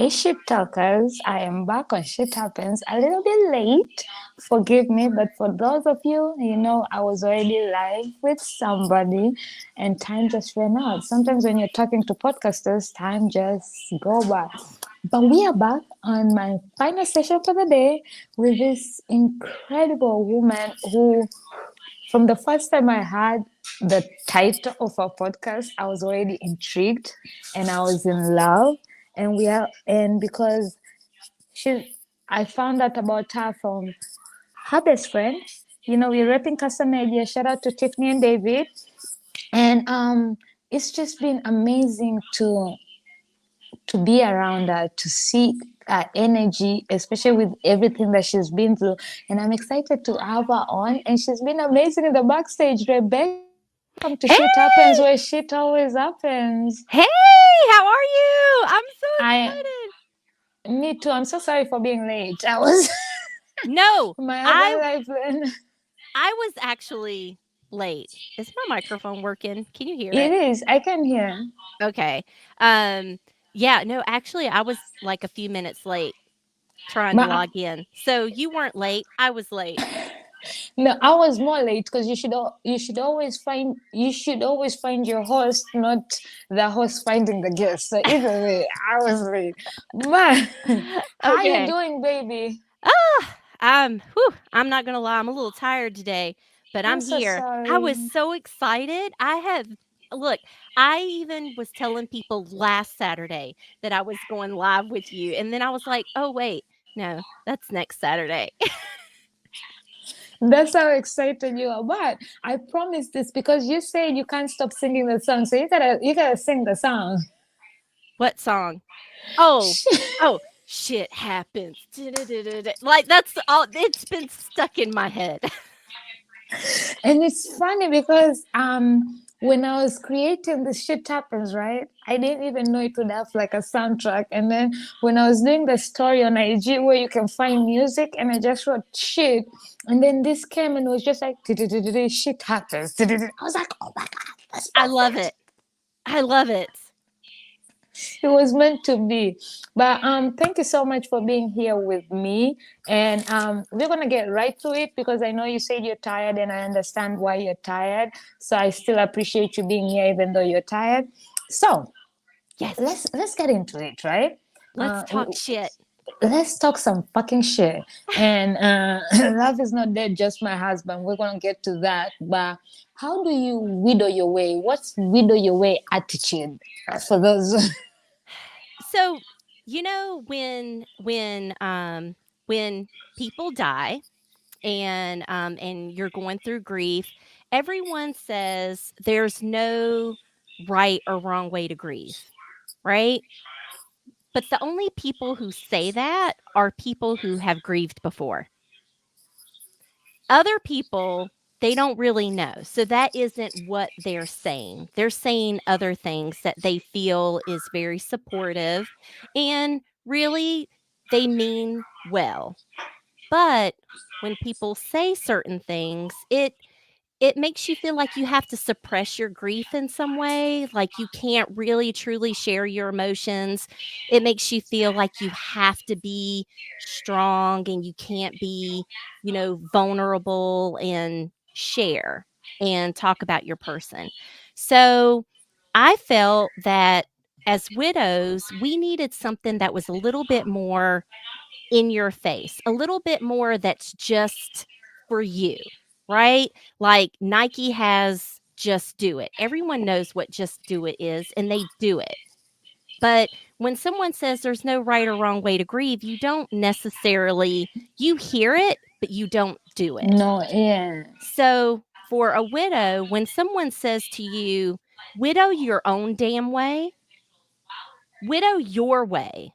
Hey, shit talkers. I am back on Shit Happens a little bit late. Forgive me, but for those of you, I was already live with somebody and time just ran out. Sometimes when you're talking to podcasters, time just go by. But we are back on my final session for the day with this incredible woman who, from the first time I heard the title of our podcast, I was already intrigued and I was in love. And because she I found out about her from her best friend. We're repping custom media. Shout out to Tiffany and David. And it's just been amazing to be around her, to see her energy, especially with everything that she's been through. And I'm excited to have her on. And she's been amazing in the backstage. Rebecca, welcome to Hey, Shit Happens, where shit always happens. hey, how are you? I'm so I, excited. Me too. I'm so sorry for being late. I was No, my I other life. I was actually late. Is my microphone working? Can you hear It it? is. I can hear. Okay. Um yeah, no, actually I was like a few minutes late trying to But log in. So you weren't late. I was late. no, I was more late because you should always find your host, not the host finding the guest. So either way, I was late. But how you Okay. doing, baby? I'm not gonna lie, I'm a little tired today, but I'm I'm so here. I was sorry. so excited. Look, I even was telling people last Saturday that I was going live with you, and then I was like, "Oh, wait, no, that's next Saturday." That's how excited you are. But I promise this because you said you can't stop singing the song, so you gotta sing the song. What song? Oh, oh, shit happens. Like, that's all it's been stuck in my head. And it's funny because when I was creating this shit happens, right? I didn't even know it would have like a soundtrack. And then when I was doing the story on IG where you can find music, and I just wrote shit, and then this came and was just like shit happens. I was like, oh my god, that's I love perfect. it. I love it. It was meant to be. But thank you so much for being here with me. And we're gonna get right to it because I know you said you're tired, and I understand why you're tired. So I still appreciate you being here, even though you're tired. So Yes. let's get into it, right? Let's talk shit. Let's talk some fucking shit. And love is not dead, just my husband. We're gonna get to that. But how do you widow your way? What's widow your way attitude for those? So, you know, when people die and you're going through grief, everyone says there's no right or wrong way to grieve, right? But the only people who say that are people who have grieved before. Other people, they don't really know. So that isn't what they're saying. They're saying other things that they feel is very supportive and really they mean well. But when people say certain things, it makes you feel like you have to suppress your grief in some way, like you can't really truly share your emotions. It makes you feel like you have to be strong and you can't be, vulnerable and share and talk about your person. So I felt that as widows, we needed something that was a little bit more in your face, a little bit more that's just for you, right? Like Nike has Just Do It. Everyone knows what Just Do It is and they do it. But when someone says there's no right or wrong way to grieve, you don't necessarily you hear it, but you don't do it. No, yeah. So for a widow, when someone says to you, widow your own damn way, widow your way.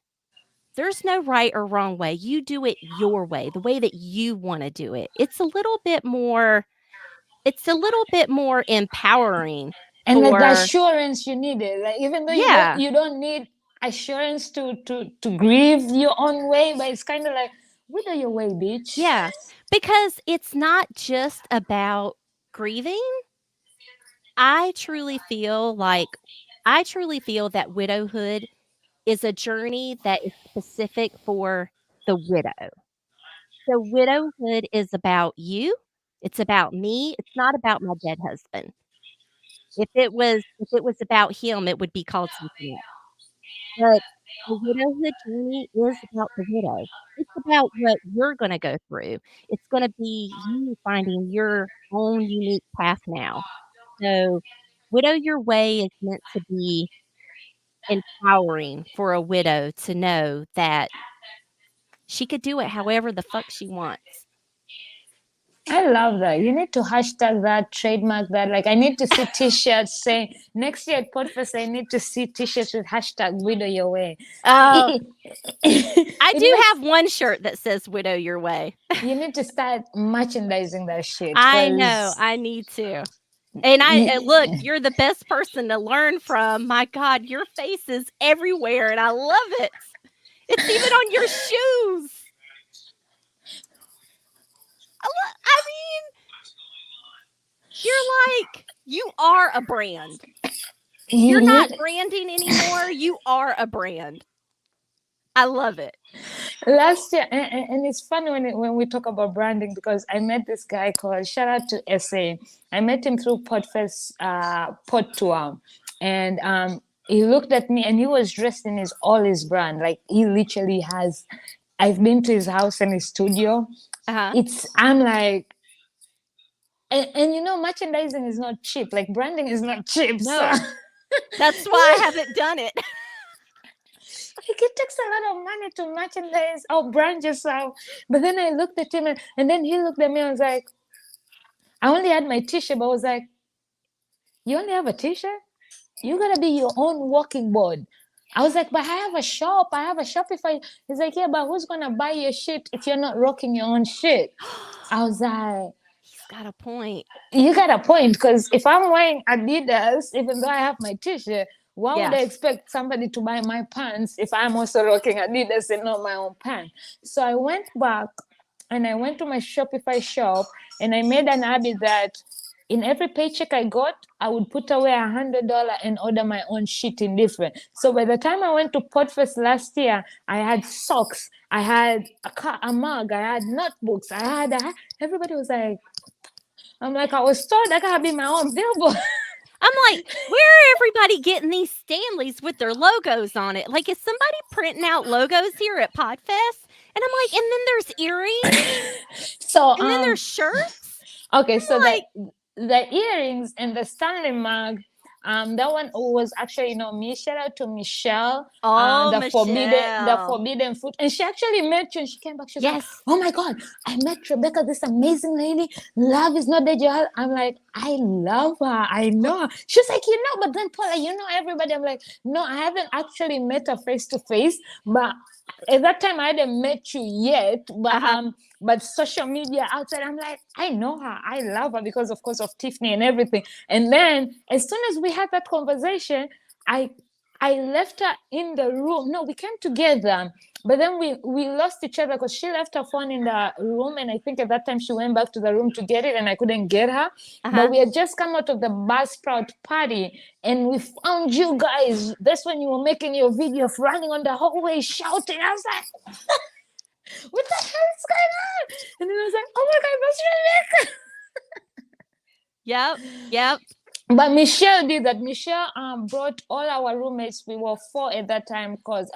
There's no right or wrong way. You do it your way, the way that you wanna do it. It's a little bit more empowering And like the for assurance you needed, like even though you don't yeah, you don't need assurance to grieve your own way, but it's kind of like wither your way, bitch. yeah, because it's not just about grieving. I truly feel like I truly feel that widowhood is a journey that is specific for the widow. So widowhood is about you. It's about me. It's not about my dead husband. If it was about him, it would be called something else. But the widowhood journey is about the widow. It's about what you're gonna go through. It's gonna be you finding your own unique path now. So, Widow Your Way is meant to be empowering for a widow to know that she could do it however the fuck she wants. I love that. You need to hashtag that, trademark that. Like, I need to see t-shirts saying next year at Podfest, I need to see t-shirts with hashtag widow your way. Oh, I It do makes have one shirt that says Widow Your Way. you need to start merchandising that shit I know, because I need to. And look, you're the best person to learn from. My God, your face is everywhere, and I love it. It's even on your shoes. I mean, you're like, you are a brand. You're not branding anymore. You are a brand. I love it. last year, and it's funny when we talk about branding because I met this guy called, shout out to SA. I met him through Podfest Pod Tour, and he looked at me and he was dressed in all his brand. Like he literally has. I've been to his house and his studio. Uh-huh. I'm like, and you know, merchandising is not cheap. Like branding is not cheap. No, So that's why I haven't done it. like it takes a lot of money to merchandise or brand yourself. But then I looked at him and then he looked at me and I was like, I only had my t-shirt, but I was like, you only have a t-shirt? You gotta be your own walking board. I was like, but I have a shop. I have a Shopify. He's like, yeah, but who's gonna buy your shit if you're not rocking your own shit? I was like, He's got a point. you got a point, because if I'm wearing Adidas, even though I have my t-shirt, why would I expect somebody to buy my pants if I'm also rocking Adidas and not my own pants? So I went back and I went to my Shopify shop and I made an habit that in every paycheck I got, I would put away $100 and order my own shit in different. So by the time I went to Podfest last year, I had socks, I had a mug, I had notebooks, everybody was like, I'm like, I was told I gotta be my own billboard. I'm like, where are everybody getting these Stanleys with their logos on it? Like, is somebody printing out logos here at Podfest? And I'm like, and then there's earrings. So and then there's shirts. Okay, I'm so like, the earrings and the Stanley mug, that one was actually, me. Shout out to Michelle. oh, the Michelle. forbidden fruit. And she actually met you and she came back. She's like, Yes. oh my God, I met Rebecca, this amazing lady. Love is not dead. I'm like, I love her. I know her. She's like, but then Paula, everybody. I'm like, no, I haven't actually met her face to face, but at that time I hadn't met you yet. But but social media outside, I'm like, I know her. I love her because, of course, of Tiffany and everything. And then as soon as we had that conversation, I left her in the room. No, we came together, but then we lost each other because she left her phone in the room, and I think at that time she went back to the room to get it, and I couldn't get her. But we had just come out of the Buzzsprout party, and we found you guys. That's when you were making your video of running on the hallway shouting. I was like, what the hell is going on? And then I was like, oh my God, that's Rebecca. Yep. But Michelle did that. Michelle brought all our roommates. We were 4 at that time because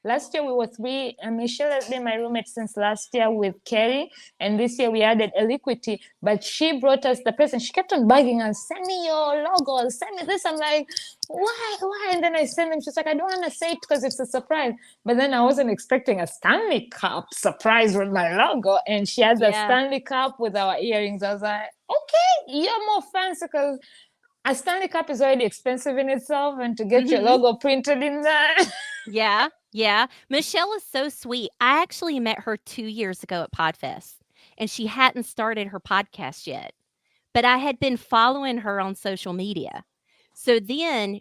last year we were 3. And Michelle has been my roommate since last year with Kerry. And this year we added Eliquity. But she brought us the person. She kept on bugging us, send me your logo, send me this. I'm like, why? And then I sent them. She's like, I don't want to say it because it's a surprise. But then I wasn't expecting a Stanley Cup surprise with my logo. And she had the Stanley Cup with our earrings. I was like, okay, you're more fancy because a Stanley Cup is already expensive in itself, and to get your logo printed in there. Yeah. Michelle is so sweet. I actually met her 2 years ago at Podfest, and she hadn't started her podcast yet. But I had been following her on social media. So then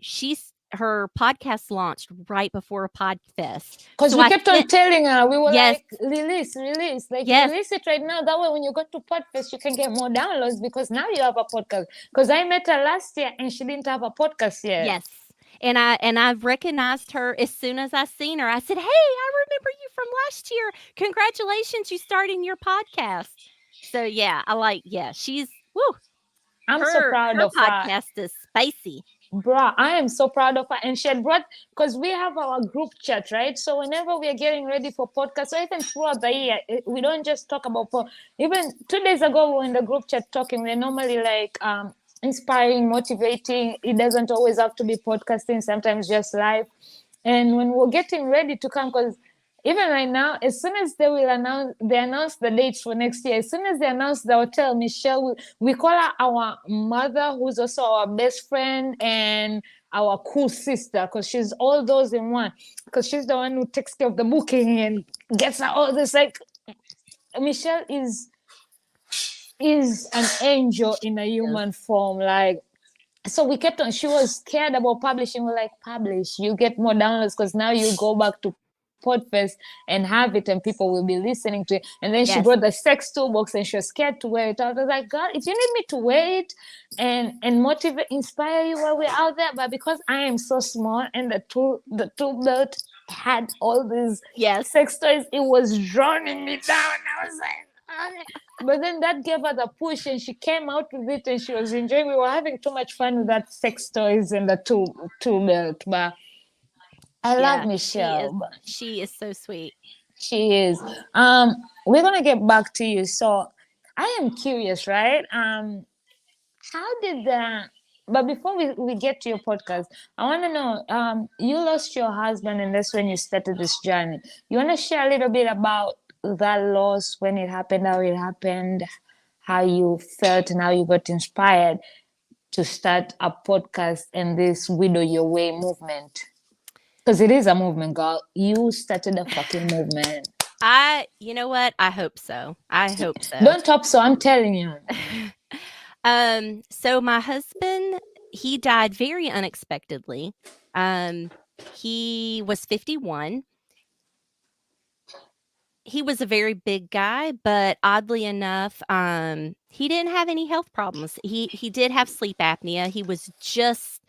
her podcast launched right before Podfest. Because we kept on telling her, we were like, release. Like, release it right now. That way, when you go to Podfest, you can get more downloads because now you have a podcast. Because I met her last year and she didn't have a podcast yet. Yes. And I recognized her as soon as I seen her. I said, "Hey, I remember you from last year. Congratulations, you starting your podcast." So yeah, yeah, she's woo, I'm so proud her of her. podcast is spicy. Bruh, I am so proud of her. And she had brought, because we have our group chat, right? So whenever we are getting ready for podcasts, or even throughout the year, we don't just talk about, even 2 days ago, we were in the group chat talking. We're normally like inspiring, motivating. It doesn't always have to be podcasting, sometimes just live. And when we're getting ready to come, because even right now, as soon as they announce the dates for next year. As soon as they announce the hotel, Michelle, we call her our mother, who's also our best friend and our cool sister, because she's all those in one. Because she's the one who takes care of the booking and gets her all this. Like Michelle is an angel in a Yes. human form. Like, so we kept on, she was scared about publishing. We're like, publish, you get more downloads, because now you go back to Podfest and have it and people will be listening to it. And then she brought the Yes. sex toolbox and she was scared to wear it out. I was like, God, if you need me to wear it and motivate, inspire you while we're out there, but because I am so small and the tool belt had all these Yes. sex toys, it was drowning me down. I was like, okay. But then that gave her the push and she came out with it and she was enjoying. We were having too much fun with that sex toys and the tool belt. But I love Yeah, she is Michelle. she is so sweet. She is. We're gonna get back to you. So I am curious, right? How did the but before we get to your podcast, I want to know, you lost your husband and that's when you started this journey. You want to share a little bit about that loss, when it happened, how it happened, how you felt and how you got inspired to start a podcast and this Widow Your Way movement? Because it is a movement, girl. You started a fucking movement. You know what? I hope so. I hope so. Don't top so, I'm telling you. So my husband, he died very unexpectedly. He was 51. He was a very big guy, but oddly enough, he didn't have any health problems. He did have sleep apnea. He was just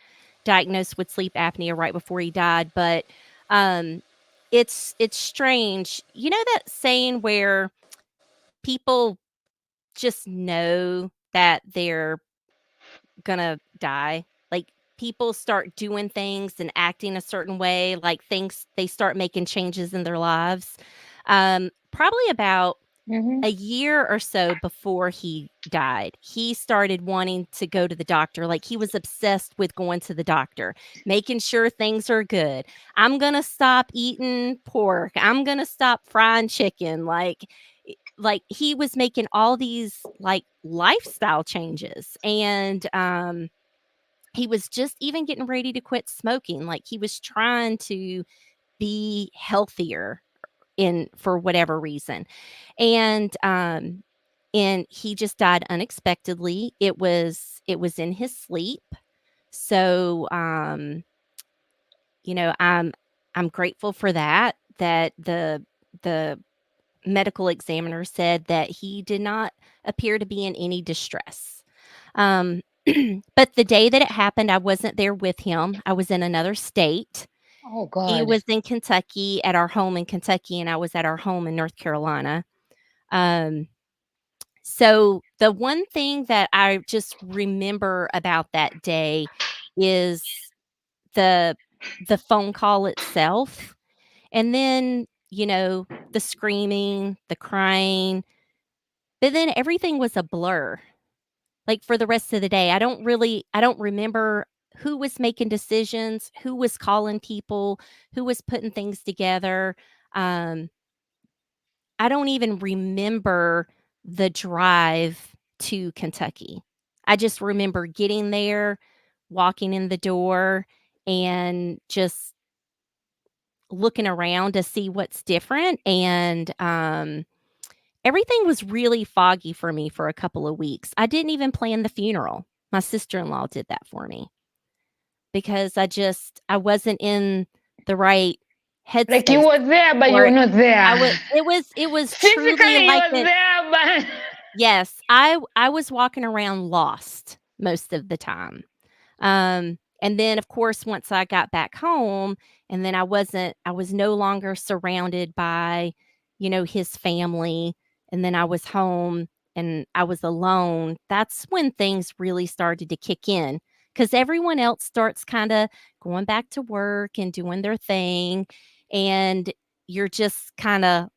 diagnosed with sleep apnea right before he died, but um it's strange. You know that saying where people just know that they're gonna die? Like people start doing things and acting a certain way, like things they start making changes in their lives. Probably about Mm-hmm. a year or so before he died, he started wanting to go to the doctor. Like he was obsessed with going to the doctor, making sure things are good. I'm going to stop eating pork. I'm going to stop frying chicken. Like he was making all these like lifestyle changes. And he was just even getting ready to quit smoking. Like he was trying to be healthier in for whatever reason. And he just died unexpectedly. It was in his sleep. So I'm grateful for that the medical examiner said that he did not appear to be in any distress. Um but the day that it happened, I wasn't there with him. I was in another state. Oh, He God. was in Kentucky at our home in Kentucky, and I was at our home in North Carolina. Um, so the one thing that I just remember about that day is the the phone call itself, and then, the screaming, the crying, but then everything was a blur. Like for the rest of the day, I don't remember who was making decisions, who was calling people, who was putting things together. Um, I don't even remember the drive to Kentucky. I just remember getting there, walking in the door, and just looking around to see what's different. And everything was really foggy for me for a couple of weeks. I didn't even plan the funeral. My sister-in-law did that for me because I wasn't in the right Like you headspace were there, but you for were it. not there. It was truly Physically, you like were it. there, but Yes, I was walking around lost most of the time. And then, of course, once I got back home and then I was no longer surrounded by, his family, and then I was home and I was alone, that's when things really started to kick in because everyone else starts kinda going back to work and doing their thing, and you're just kinda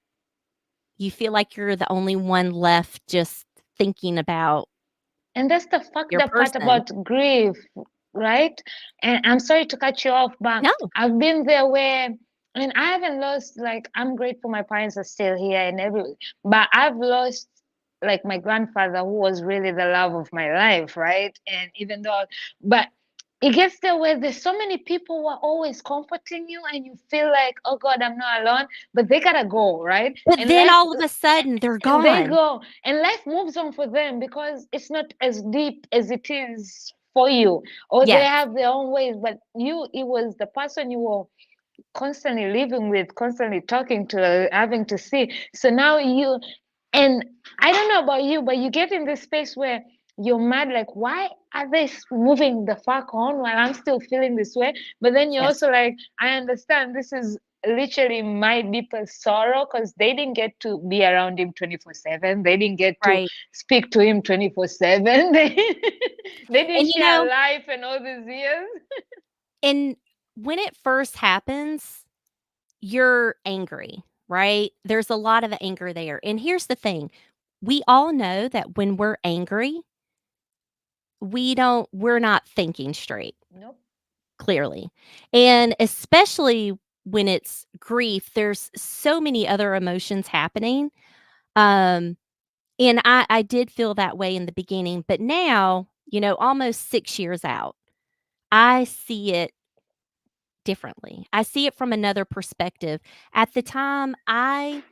you feel like you're the only one left just thinking about And that's the fucked your up part person. about grief, right? And I'm sorry to cut you off, but No. I've been there where, and I haven't lost, like, I'm grateful my parents are still here and everything, but I've lost, like, my grandfather who was really the love of my life, right? And even though, but it gets there where there's so many people who are always comforting you and you feel like, oh God, I'm not alone, but they gotta go, right? But And then life, all of a sudden, they're and they gone. go, and life moves on for them because it's not as deep as it is for you, or they Yes, have their own ways, but you, it was the person you were constantly living with, constantly talking to, having to see. So now you, and I don't know about you, but you get in this space where you're mad, like, why are they moving the fuck on while I'm still feeling this way? But then you're yes, also like, I understand this is literally my deepest sorrow because they didn't get to be around him 24/7. They didn't get to right. speak to him 24/7. They didn't And, share life and all these years. and when it first happens, you're angry, right? There's a lot of anger there. And here's the thing, we all know that when we're angry, we're not thinking straight, Nope. clearly. And especially when it's grief, there's so many other emotions happening. Um, and I did feel that way in the beginning, but now, almost 6 years out, I see it differently. I see it from another perspective. At the time, I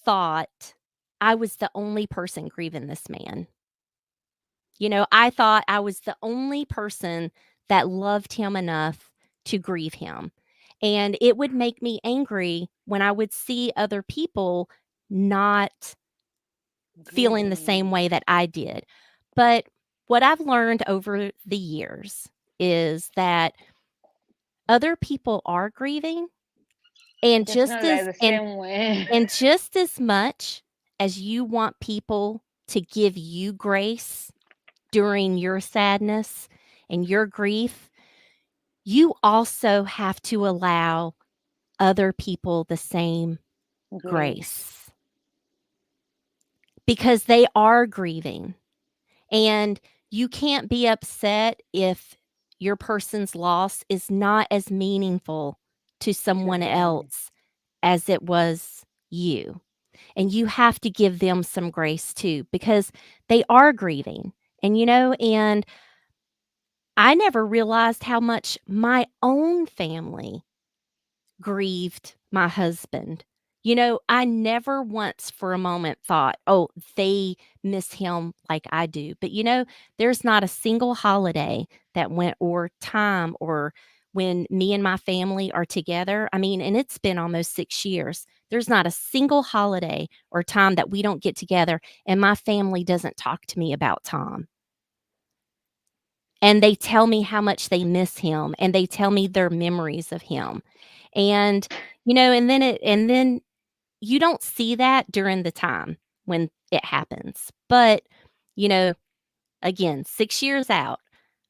thought I was the only person grieving this man. I thought I was the only person that loved him enough to grieve him. And it would make me angry when I would see other people not feeling the same Grieving. way that I did. But what I've learned over the years is that other people are grieving, and Just not just like as the same way. and just as much as you want people to give you grace during your sadness and your grief, you also have to allow other people the same Grace. grace because they are grieving. And you can't be upset if your person's loss is not as meaningful to To someone them. else as it was you. And you have to give them some grace too because they are grieving. And I never realized how much my own family grieved my husband. I never once for a moment thought, "Oh, they miss him like I do." But, there's not a single holiday that went or time or when me and my family are together. I mean, and it's been almost 6 years. There's not a single holiday or time that we don't get together and my family doesn't talk to me about Tom. And they tell me how much they miss him and they tell me their memories of him. And, and then you don't see that during the time when it happens. But, you know, again, 6 years out,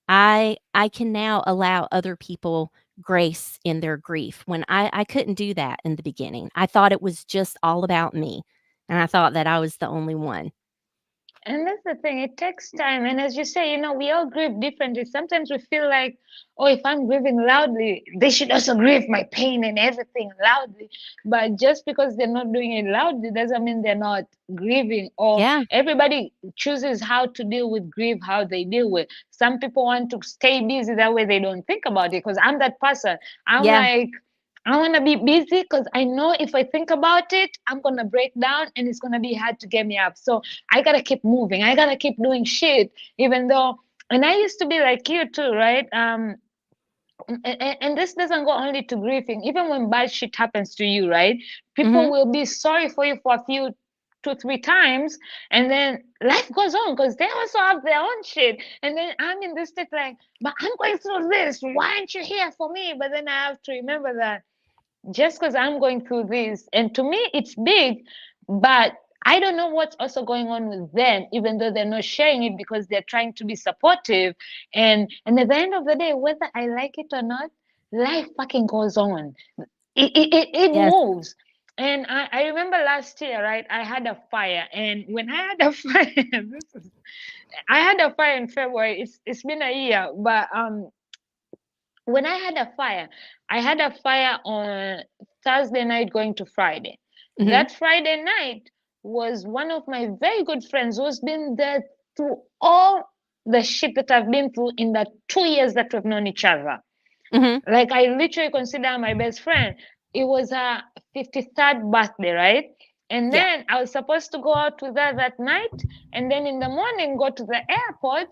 I can now allow other people grace in their grief when I couldn't do that in the beginning. I thought it was just all about me, and I thought that I was the only one. And that's the thing, it takes time. And as you say, we all grieve differently. Sometimes we feel like, oh, if I'm grieving loudly, they should also grieve my pain and everything loudly. But just because they're not doing it loudly doesn't mean they're not grieving. Or Yeah, everybody chooses how to deal with grief, how they deal with. Some people want to stay busy that way they don't think about it. Because I'm that person. I'm yeah, like, I want to be busy because I know if I think about it, I'm going to break down and it's going to be hard to get me up. So I gotta keep moving. I gotta keep doing shit, even though. And I used to be like you too, right? And this doesn't go only to grieving. Even when bad shit happens to you, right? People mhm, will be sorry for you for a few two, three times, and then life goes on because they also have their own shit. And then I'm in this state like, but I'm going through this. Why aren't you here for me? But then I have to remember that just because I'm going through this, and to me it's big, but I don't know what's also going on with them, even though they're not sharing it because they're trying to be supportive. And at the end of the day, whether I like it or not, life fucking goes on. It Yes. moves. And I remember last year, right? I had a fire, and when I had a fire, I had a fire in February. It's been a year, but when I had a fire on Thursday night going to Friday. Mhm. That Friday night was one of my very good friends who's been there through all the shit that I've been through in the 2 years that we've known each other. Mhm. Like, I literally consider her my best friend. It was her 53rd birthday, right? And Yeah. then I was supposed to go out with her that night, and then in the morning go to the airport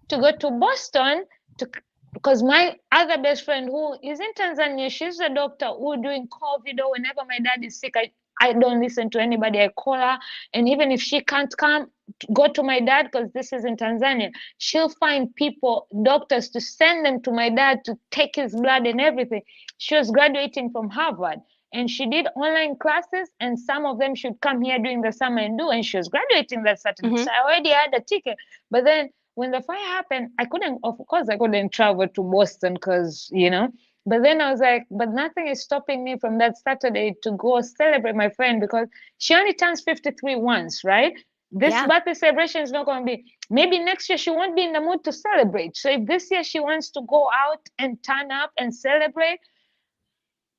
to go to Boston to, because my other best friend who is in Tanzania, she's a doctor who during COVID or whenever my dad is sick, I don't listen to anybody. I call her, and even if she can't come, go to my dad because this is in Tanzania. She'll find people, doctors, to send them to my dad to take his blood and everything. She was graduating from Harvard, and she did online classes, and some of them should come here during the summer and do. And she was graduating that Saturday, Mhm. so I already had a ticket. But then when the fire happened, I couldn't, of course, I couldn't travel to Boston because, you know. But then I was like, but nothing is stopping me from that Saturday to go celebrate my friend because she only turns 53 once, right? This Yeah. birthday celebration is not going to be, maybe next year she won't be in the mood to celebrate. So if this year she wants to go out and turn up and celebrate,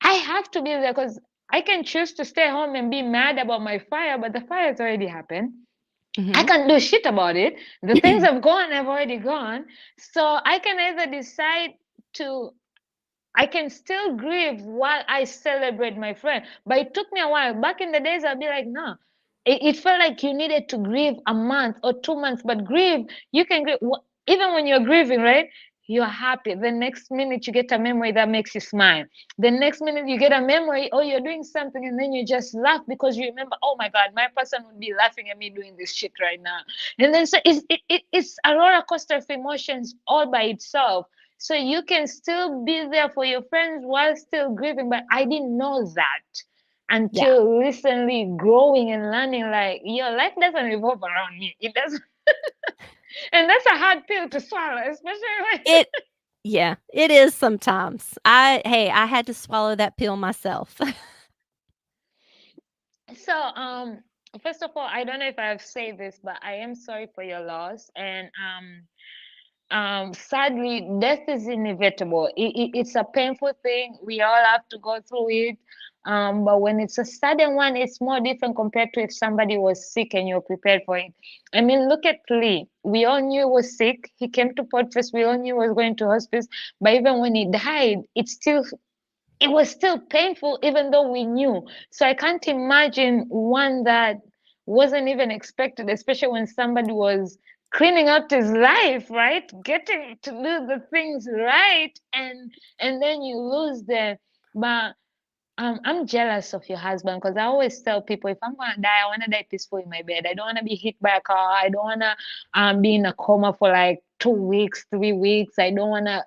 I have to be there because I can choose to stay home and be mad about my fire, but the fire has already happened. I Mhm. can't do shit about it. The things have gone, have already gone. So I can either decide to, I can still grieve while I celebrate my friend. But it took me a while. Back in the days, I'd be like, no. It felt like you needed to grieve a month or 2 months, but grieve, you can grieve. Even when you're grieving, right? You're happy. The next minute, you get a memory that makes you smile. The next minute, you get a memory, oh, you're doing something, and then you just laugh because you remember, oh my God, my person would be laughing at me doing this shit right now. And then so it's a roller coaster of emotions all by itself, so you can still be there for your friends while still grieving. But I didn't know that Yeah. until recently, growing and learning like your life doesn't revolve around me. It doesn't. And that's a hard pill to swallow, especially when It Yeah, it is sometimes. I had to swallow that pill myself. so first of all, I don't know if I've said this, but I am sorry for your loss. And sadly, death is inevitable. It's a painful thing. We all have to go through it. But when it's a sudden one, it's more different compared to if somebody was sick and you're prepared for it. I mean, look at Lee. We all knew he was sick. He came to Podfest. We all knew he was going to hospice. But even when he died, it was still painful, even though we knew. So I can't imagine one that wasn't even expected, especially when somebody was cleaning up his life, right? Getting to do the things right, and then you lose them. But I'm jealous of your husband because I always tell people if I'm gonna die, I wanna die peaceful in my bed. I don't wanna be hit by a car. I don't wanna be in a coma for like 2 weeks, 3 weeks. I don't wanna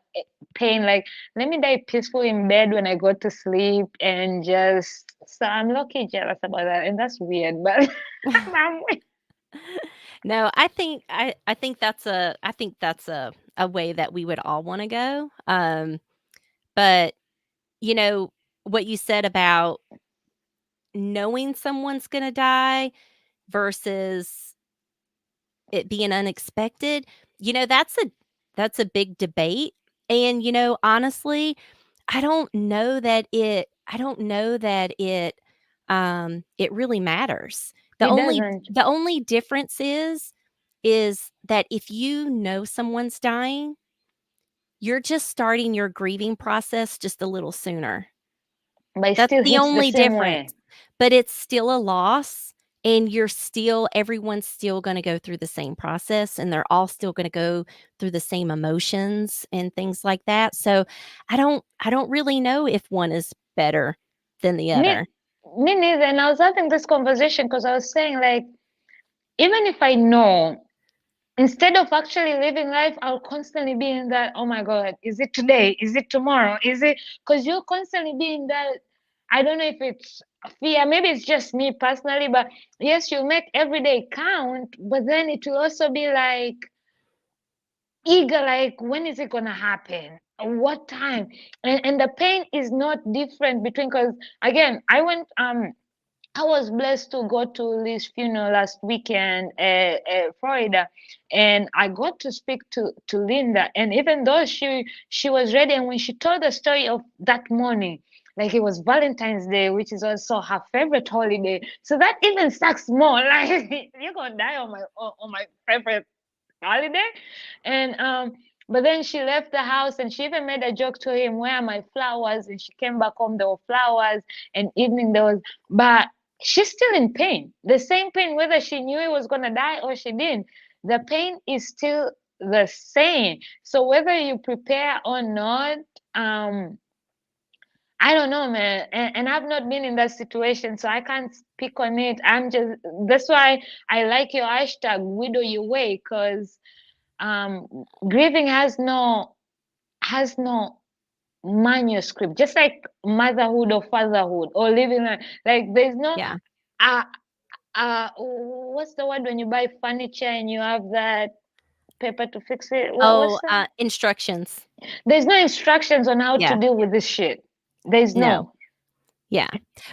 pain. Like, let me die peaceful in bed when I go to sleep and just. So I'm lucky jealous about that, and that's weird, but I'm, No, I think that's a way that we would all wanna go, but, you know, what you said about knowing someone's gonna die versus it being unexpected, that's a big debate, and, honestly, I don't know that it really matters. it doesn't. The only difference is that if you know someone's dying, you're just starting your grieving process just a little sooner. But it That's still the hits the only same difference, way. but it's still a loss, and everyone's still gonna go through the same process, and they're all still gonna go through the same emotions and things like that, so I don't really know if one is better than the Me, other. me neither. And I was having this conversation because I was saying, like, even if I know, instead of actually living life, I'll constantly be in that, oh my God, is it today? Is it tomorrow? Is it, because you'll constantly be in that. I don't know if it's fear, maybe it's just me personally, but yes, you make every day count, but then it will also be like eager, like when is it gonna happen? What time? And the pain is not different between, because again, I was blessed to go to Lee's funeral last weekend at Florida, and I got to speak to Linda. And even though she was ready, and when she told the story of that morning, like it was Valentine's Day, which is also her favorite holiday, so that even sucks more. Like you're gonna die on my favorite holiday. And but then she left the house, and she even made a joke to him, where are my flowers? And she came back home, there were flowers, and evening there was, but she's still in pain, the same pain, whether she knew he was going to die or she didn't. The pain is still the same. So whether you prepare or not, um I don't know, man. And I've not been in that situation, so I can't speak on it. That's why I like your hashtag, widow your way, because um, grieving has no manuscript, just like motherhood or fatherhood or living like there's no Yeah. uh what's the word when you buy furniture and you have that paper to fix it? Oh, What's that? instructions. There's no instructions on how to Yeah. deal with this shit. There's No. no. Yeah.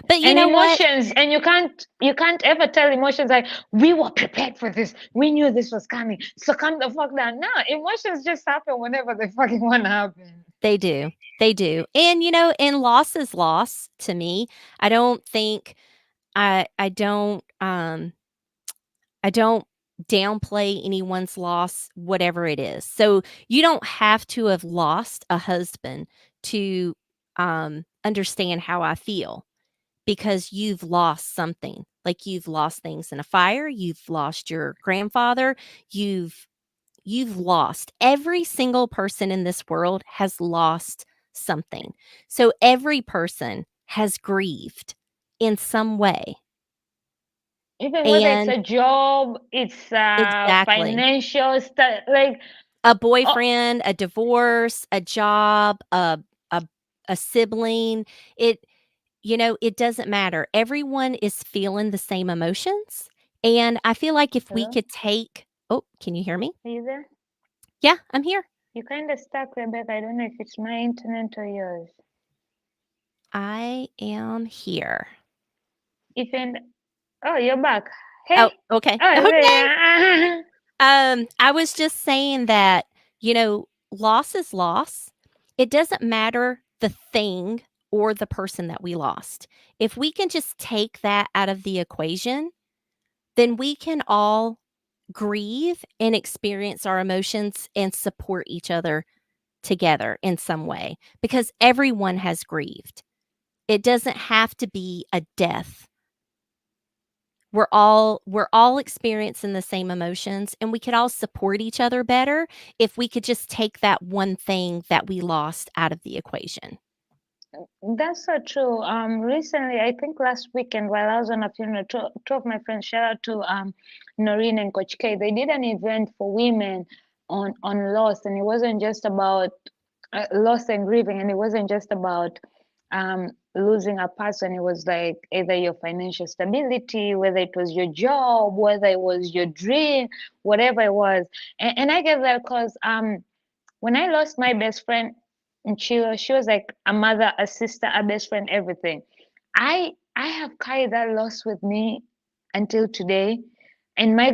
But you And know what? emotions, and you can't ever tell emotions like, we were prepared for this, we knew this was coming, so calm the fuck down. No, emotions just happen whenever they fucking want to happen. They do. They do. And, and loss is loss to me. I don't think I don't downplay anyone's loss, whatever it is. So you don't have to have lost a husband to understand how I feel, because you've lost something. Like you've lost things in a fire, you've lost your grandfather, you've you've lost. Every single person in this world has lost something. So every person has grieved in some way. Even whether it's And a job, it's exactly. financial stuff, like, A oh, boyfriend, a divorce, a job, a a sibling, it it doesn't matter. Everyone is feeling the same emotions, and I feel like if we hello, could take Oh, can you hear me? are you there? Yeah, I'm here. You kind of stuck, Rebecca. I don't know if it's my internet or yours. I am here. Even Oh, you're back. Oh, Hey. okay. Oh, Okay. yeah. I was just saying that, loss is loss. It doesn't matter the thing or the person that we lost. If we can just take that out of the equation, then we can all grieve and experience our emotions and support each other together in some way, because everyone has grieved. It doesn't have to be a death. We're all experiencing the same emotions, and we could all support each other better if we could just take that one thing that we lost out of the equation. That's so true. Recently, I think last weekend, while I was on a funeral, two of my friends, shout out to Noreen and Coach K, they did an event for women on loss, and it wasn't just about loss and grieving, and it wasn't just about losing a person. It was like either your financial stability, whether it was your job, whether it was your dream, whatever it was. And I get that because when I lost my best friend, and she was like a mother, a sister, a best friend, everything. I have carried that loss with me until today. And my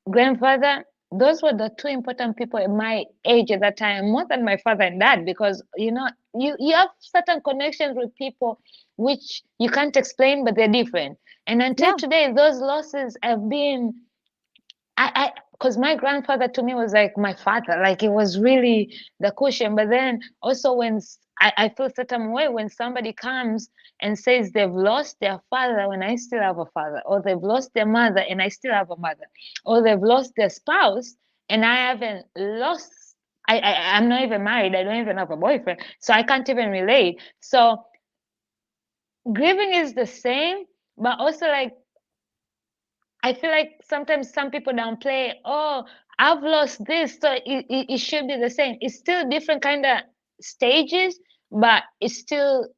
grandfather, those were the two important people in my age at that time, more than my father and dad, because you have certain connections with people which you can't explain, but they're different. And until Yeah. today, those losses have been because my grandfather to me was like my father, like it was really the cushion. But then also when I feel certain way when somebody comes and says they've lost their father when I still have a father, or they've lost their mother and I still have a mother, or they've lost their spouse and I haven't lost. I'm not even married. I don't even have a boyfriend, so I can't even relate. So grieving is the same, but also like I feel like sometimes some people downplay, oh, I've lost this, so it should be the same. It's still different kind of stages, but it's still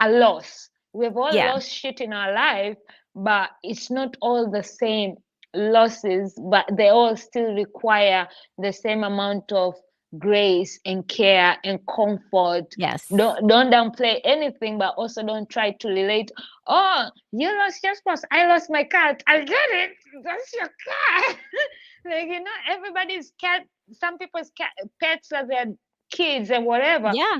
a loss. We've all Yeah. lost shit in our life, but it's not all the same losses, but they all still require the same amount of grace and care and comfort. Yes. Don't downplay anything, but also don't try to relate. Oh, you lost your spouse. I lost my cat. I get it. That's your cat. Like, everybody's cat. Some people's pets are their kids and whatever. Yeah.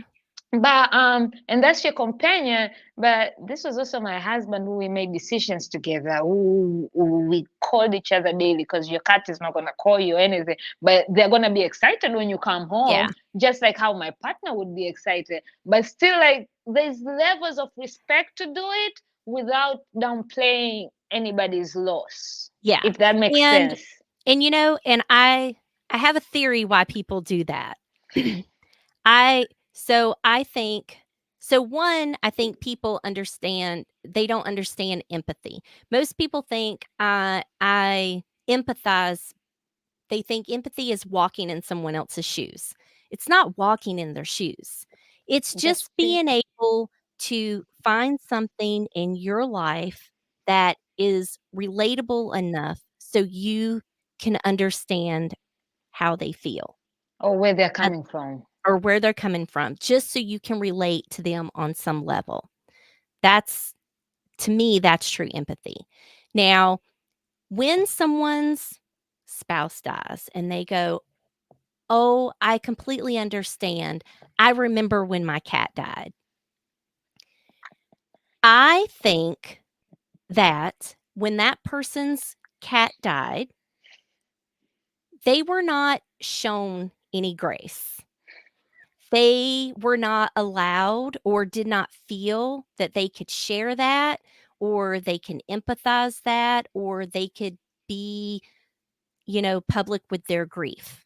But and that's your companion, but this was also my husband, who we made decisions together, who we called each other daily, because your cat is not going to call you anything, but they're going to be excited when you come Yeah. home, just like how my partner would be excited. But still, like, there's levels of respect to do it without downplaying anybody's loss, Yeah. if that makes And sense. and I have a theory why people do that. I so I think one, I think people they don't understand empathy. Most people think I empathize. They think empathy is walking in someone else's shoes. It's not walking in their shoes. It's That's just being able to find something in your life that is relatable enough so you can understand how they feel. or where they're That coming from. or where they're coming from, just so you can relate to them on some level. That's To me, that's true empathy. Now, when someone's spouse dies and they go, "Oh, I completely understand. I remember when my cat died." I think that when that person's cat died, they were not shown any grace. They were not allowed or did not feel that they could share that, or they can empathize that, or they could be, public with their grief.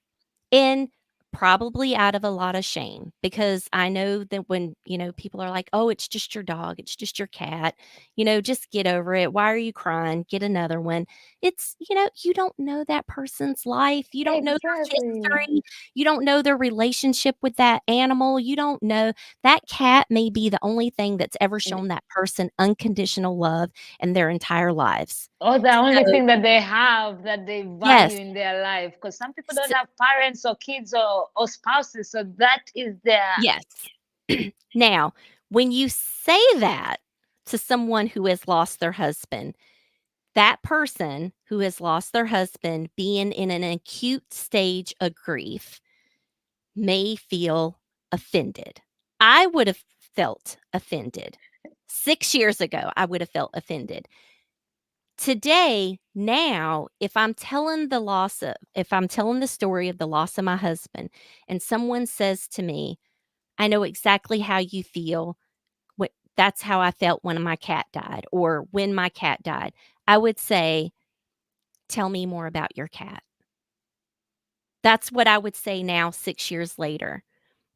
And probably out of a lot of shame, because I know that when, people are like, "Oh, it's just your dog, it's just your cat, just get over it. Why are you crying? Get another one." You don't know that person's life. You don't know their Exactly. history. You don't know their relationship with that animal. You don't know that cat may be the only thing that's ever shown that person unconditional love in their entire lives. Or the only So, thing that they have that they value yes. in their life, because some people don't have parents or kids or spouses, so that is their. Yes. Now, when you say that to someone who has lost their husband, that person who has lost their husband, being in an acute stage of grief, may feel offended. I would have felt offended. 6 years ago, I would have felt offended. Today, now, if I'm telling the story of the loss of my husband and someone says to me, "I know exactly how you feel. That's how I felt when my cat died, or when my cat died." I would say, "Tell me more about your cat." That's what I would say now, 6 years later,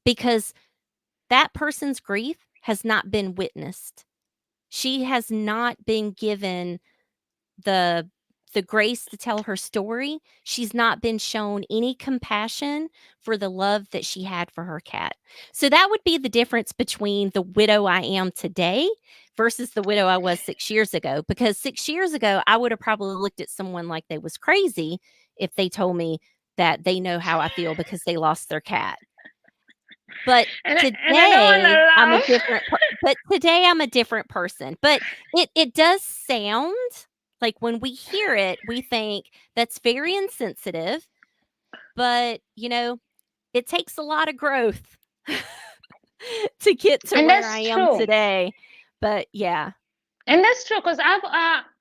because that person's grief has not been witnessed. She has not been given the grace to tell her story. She's not been shown any compassion for the love that she had for her cat. So that would be the difference between the widow I am today versus the widow I was 6 years ago, because 6 years ago I would have probably looked at someone like they was crazy if they told me that they know how I feel because they lost their cat. But And I don't want to laugh. today I'm a different person. But it does sound like, when we hear it, we think that's very insensitive, but, it takes a lot of growth to get to And where that's I am true. today. But yeah. And that's true, because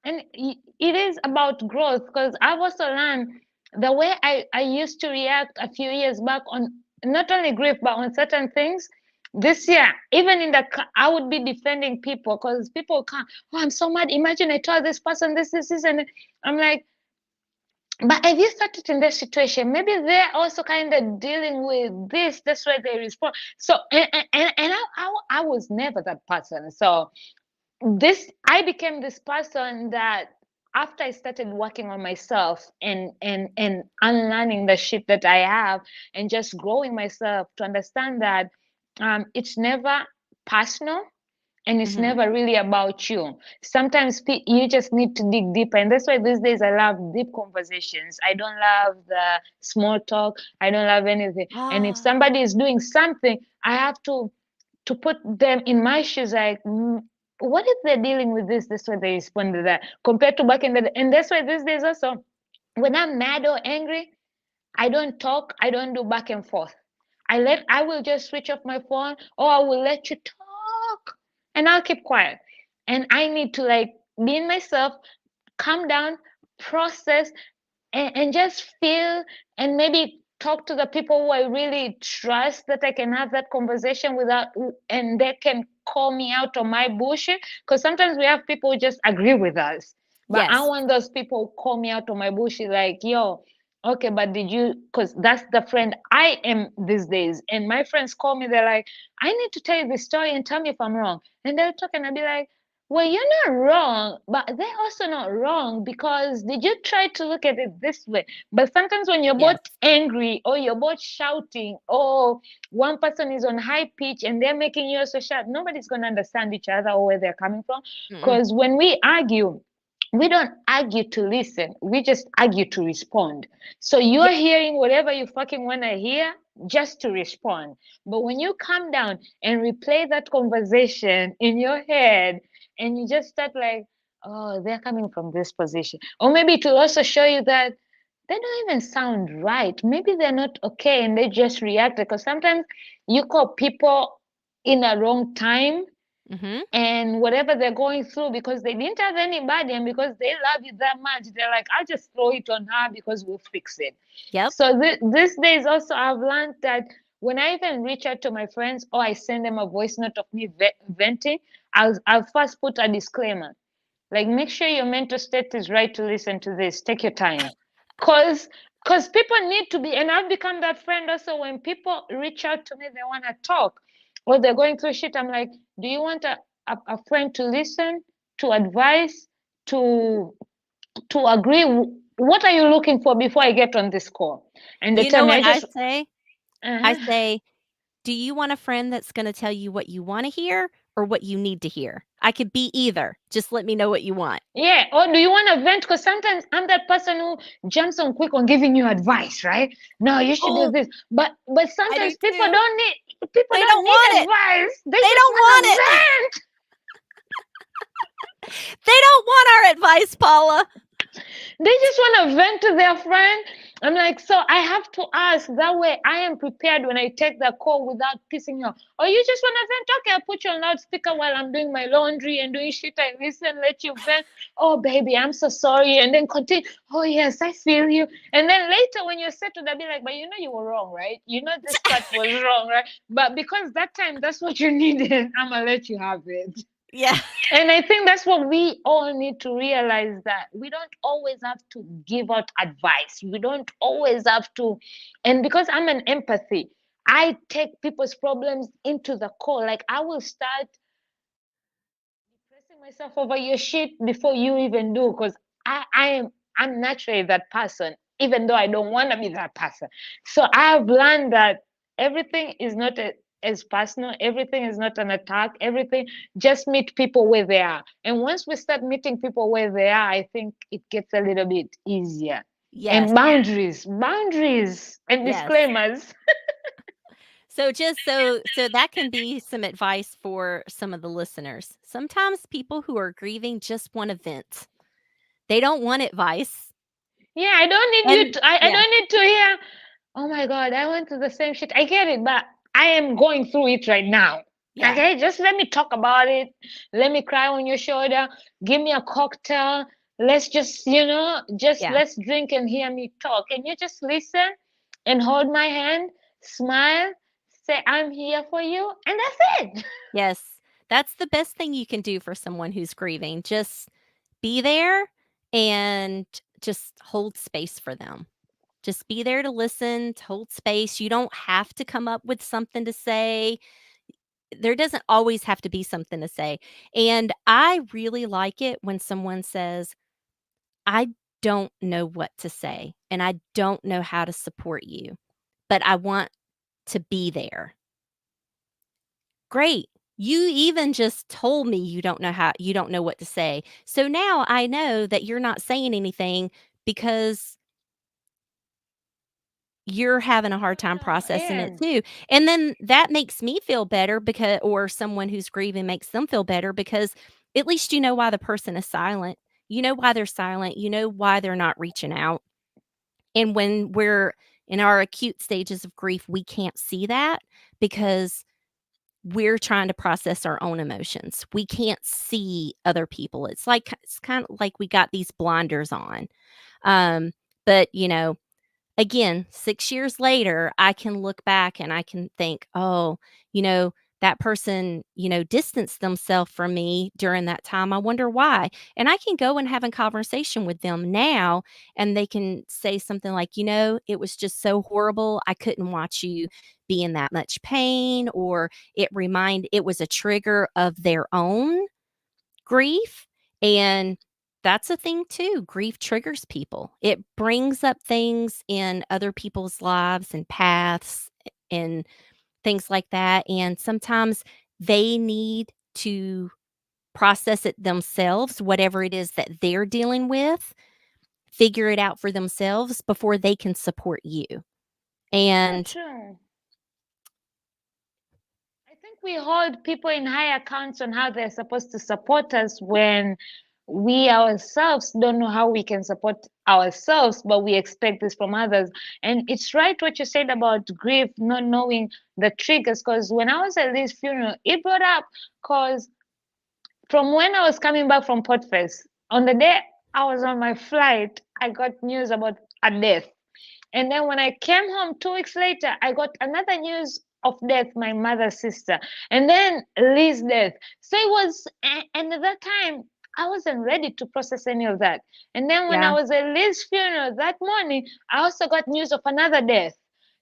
it is about growth, because I've also learned the way I used to react a few years back on not only grief but on certain things. This year, even in I would be defending people, because people come, "Oh, I'm so mad. Imagine I told this person this, and I'm like, but if you started in this situation, maybe they're also kind of dealing with this. That's why they respond." So, I was never that person. So I became this person that after I started working on myself and unlearning the shit that I have and just growing myself to understand that it's never personal and it's Mhm. never really about you. Sometimes you just need to dig deeper, and that's why these days I love deep conversations. I don't love the small talk. I don't love anything. And if Ah, somebody is doing something, I have to put them in my shoes. Like, what if they're dealing with this way they respond to that, compared to back in the day. And that's why these days also, when I'm mad or angry, I don't talk. I don't do back and forth. I will just switch off my phone, or I will let you talk and I'll keep quiet. And I need to like be in myself, calm down, process, and just feel, and maybe talk to the people who I really trust, that I can have that conversation without, and they can call me out on my bullshit. Because sometimes we have people who just agree with us, but I yes. want those people who call me out on my bullshit, like, yo, okay, but did you, because that's the friend I am these days. And my friends call me, they're like, I need to tell you this story and tell me if I'm wrong. And they'll talk and I'll be like, well, you're not wrong, but they're also not wrong, because did you try to look at it this way? But sometimes when you're both Yes. angry or you're both shouting, or one person is on high pitch and they're making you also shout, nobody's going to understand each other or where they're coming from. Mm-mm. Because when we argue, we don't argue to listen, we just argue to respond. So Yeah. you're hearing whatever you fucking want to hear just to respond. But when you come down and replay that conversation in your head, and you just start like, oh, they're coming from this position, or maybe it will also show you that they don't even sound right, maybe they're not okay, and they just react. Because sometimes you call people in a wrong time, Mhm. and whatever they're going through, because they didn't have anybody and because they love you that much, they're like, I'll just throw it on her because we'll fix it. Yep. So these days also I've learned that when I even reach out to my friends or I send them a voice note of me venting, I'll first put a disclaimer, like, make sure your mental state is right to listen to this, take your time. Cause people need to be, and I've become that friend also. When people reach out to me, they want to talk or they're going through shit, I'm like, do you want a friend to listen, to advise, to agree? What are you looking for before I get on this call? And they You tell know me, I what I just say? I uh say, "Do you want a friend that's gonna tell you what you wanna hear or what you need to hear? I could be either. Just let me know what you want." yeah, or do you want to vent? Because sometimes I'm that person who jumps on quick on giving you advice, right? No, you should do Oh, this. But I do sometimes people too. don't need people They don't don't need want it. advice. They They just don't want want to it. vent. They don't want our advice, Paula. They just want to vent to their friend. I'm like, so I have to ask. That way I am prepared when I take the call without pissing you off. Or you just want to vent? Okay, I'll put you on loudspeaker while I'm doing my laundry and doing shit. I listen, let you vent. Oh, baby, I'm so sorry. And then continue. Oh, yes, I feel you. And then later when you're settled, I'll be like, but you know you were wrong, right? You know this part was wrong, right? But because that time that's what you needed, I'm going to let you have it. Yeah. And I think that's what we all need to realize, that we don't always have to give out advice. We don't always have to. And because I'm an empathy, I take people's problems into the core. Like, I will start depressing myself over your shit before you even do, because I'm naturally that person, even though I don't want to be that person. So I've learned that everything is not as personal, everything is not an attack, everything, just meet people where they are. And once we start meeting people where they are, I think it gets a little bit easier. Yes. And boundaries and Yes. disclaimers. So just so that can be some advice for some of the listeners. Sometimes people who are grieving just want to vent. They don't want advice. Yeah, I don't need you And to I yeah, don't need to hear, oh my God, I went through the same shit. I get it, but I am going through it right now. yeah, Okay, just let me talk about it. Let me cry on your shoulder. Give me a cocktail. Let's just, just yeah. let's drink and hear me talk. And you just listen and hold my hand, smile, say, I'm here for you. And that's it. Yes. That's the best thing you can do for someone who's grieving. Just be there and just hold space for them. Just be there to listen, to hold space. You don't have to come up with something to say. There doesn't always have to be something to say. And I really like it when someone says, I don't know what to say and I don't know how to support you, but I want to be there. Great. You even just told me you don't know what to say. So now I know that you're not saying anything because you're having a I hard don't time know. processing Yeah. it too. And then that makes me feel better because or someone who's grieving makes them feel better because at least you know why the person is silent. You know why they're silent. You know why they're not reaching out. And when we're in our acute stages of grief, we can't see that because we're trying to process our own emotions. We can't see other people. It's kind of like we got these blinders on. But again, 6 years later, I can look back and I can think, "Oh, you know, that person, distanced themselves from me during that time. I wonder why." And I can go and have a conversation with them now, and they can say something like, "It was just so horrible. I couldn't watch you be in that much pain," or it was a trigger of their own grief. And that's a thing too. Grief triggers people. It brings up things in other people's lives and paths and things like that. And sometimes they need to process it themselves, whatever it is that they're dealing with, figure it out for themselves before they can support you. So And true. I think we hold people in high accounts on how they're supposed to support us when we ourselves don't know how we can support ourselves, but we expect this from others. And it's right what you said about grief, not knowing the triggers. Because when I was at this funeral, it brought up because from when I was coming back from Podfest, on the day I was on my flight, I got news about a death. And then when I came home 2 weeks later, I got another news of death, my mother's sister, and then Lee's death. So it was, and at that time, I wasn't ready to process any of that. And then when I yeah, was at Lee's funeral that morning, I also got news of another death.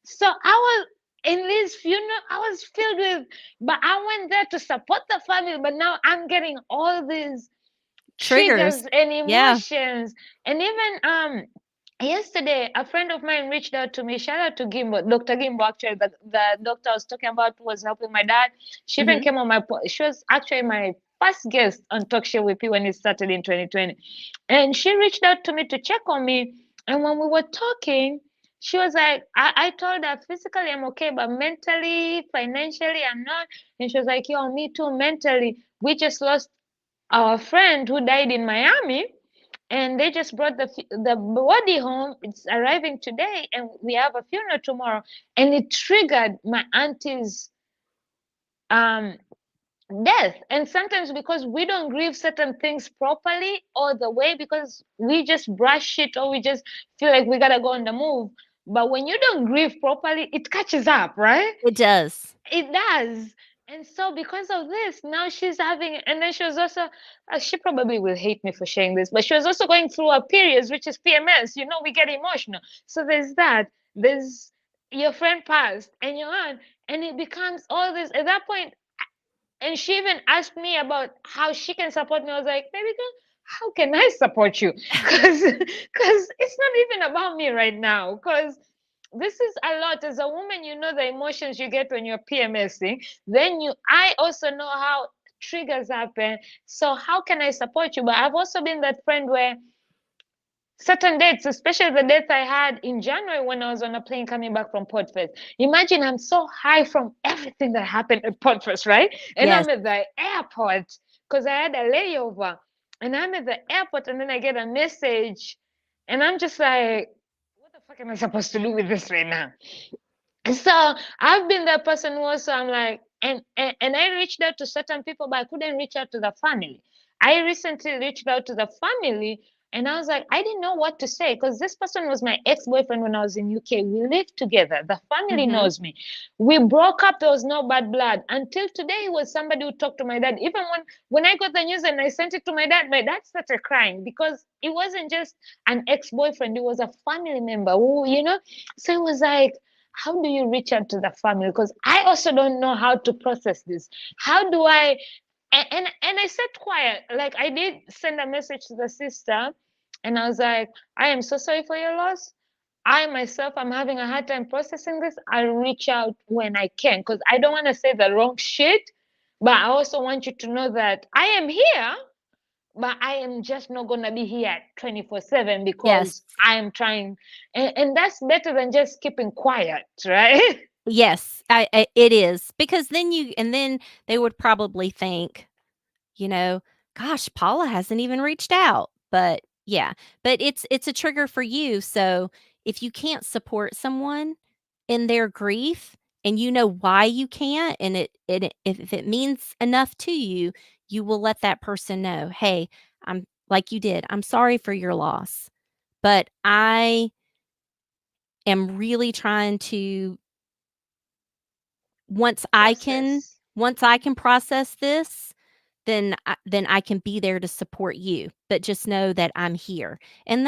So I was in Lee's funeral, I was filled with, but I went there to support the family, but now I'm getting all these triggers. triggers and Yeah. emotions. And even yesterday a friend of mine reached out to me. Shout out to Gimbo, Dr. Gimbo. Actually, the doctor I was talking about was helping my dad. She even Hmm. came on she was actually my first guest on TalkShitWithP when it started in 2020. And she reached out to me to check on me. And when we were talking, she was like, I told her physically I'm okay, but mentally, financially, I'm not. And she was like, yo, me too, mentally. We just lost our friend who died in Miami, and they just brought the body home. It's arriving today, and we have a funeral tomorrow. And it triggered my auntie's um death. And sometimes because we don't grieve certain things properly or the way, because we just brush it or we just feel like we gotta go on the move. But when you don't grieve properly, it catches up, right? It does. It does. And so because of this, now she's having, and then she was also, she probably will hate me for sharing this, but she was also going through a period, which is PMS. You know, we get emotional. So there's that. There's your friend passed and you're on, and it becomes all this. At that point, and she even asked me about how she can support me. I was like, baby girl, how can I support you? Because it's not even about me right now. Because this is a lot. As a woman, you know the emotions you get when you're PMSing. Then I also know how triggers happen. So how can I support you? But I've also been that friend where certain dates, especially the dates I had in January when I was on a plane coming back from Podfest. Imagine I'm so high from everything that happened at Podfest, right? And Yes. I'm at the airport because I had a layover. And I'm at the airport and then I get a message and I'm just like, what the fuck am I supposed to do with this right now? So I've been that person who also I'm like, and I reached out to certain people, but I couldn't reach out to the family. I recently reached out to the family and I was like, I didn't know what to say because this person was my ex-boyfriend when I was in UK. We lived together. The family Mhm. knows me. We broke up, there was no bad blood. Until today, he was somebody who talked to my dad. Even when I got the news and I sent it to my dad started crying because it wasn't just an ex-boyfriend, it was a family member who. So it was like, how do you reach out to the family? Because I also don't know how to process this. How do I? And I said quiet. Like I did send a message to the sister, And I was like, I am so sorry for your loss. I myself, I'm having a hard time processing this. I'll reach out when I can because I don't want to say the wrong shit. But I also want you to know that I am here, but I am just not going to be here 24/7 Yes. because I am trying. And that's better than just keeping quiet, right? Yes, it is, because then they would probably think, you know, "Gosh, Paula hasn't even reached out." But, yeah, but it's a trigger for you, so if you can't support someone in their grief and you know why you can't, and if it means enough to you, you will let that person know, "Hey, I'm," like you did, "I'm sorry for your loss, but I am really trying to once I can Process. once I can process this, then I can be there to support you, but just know that I'm here." And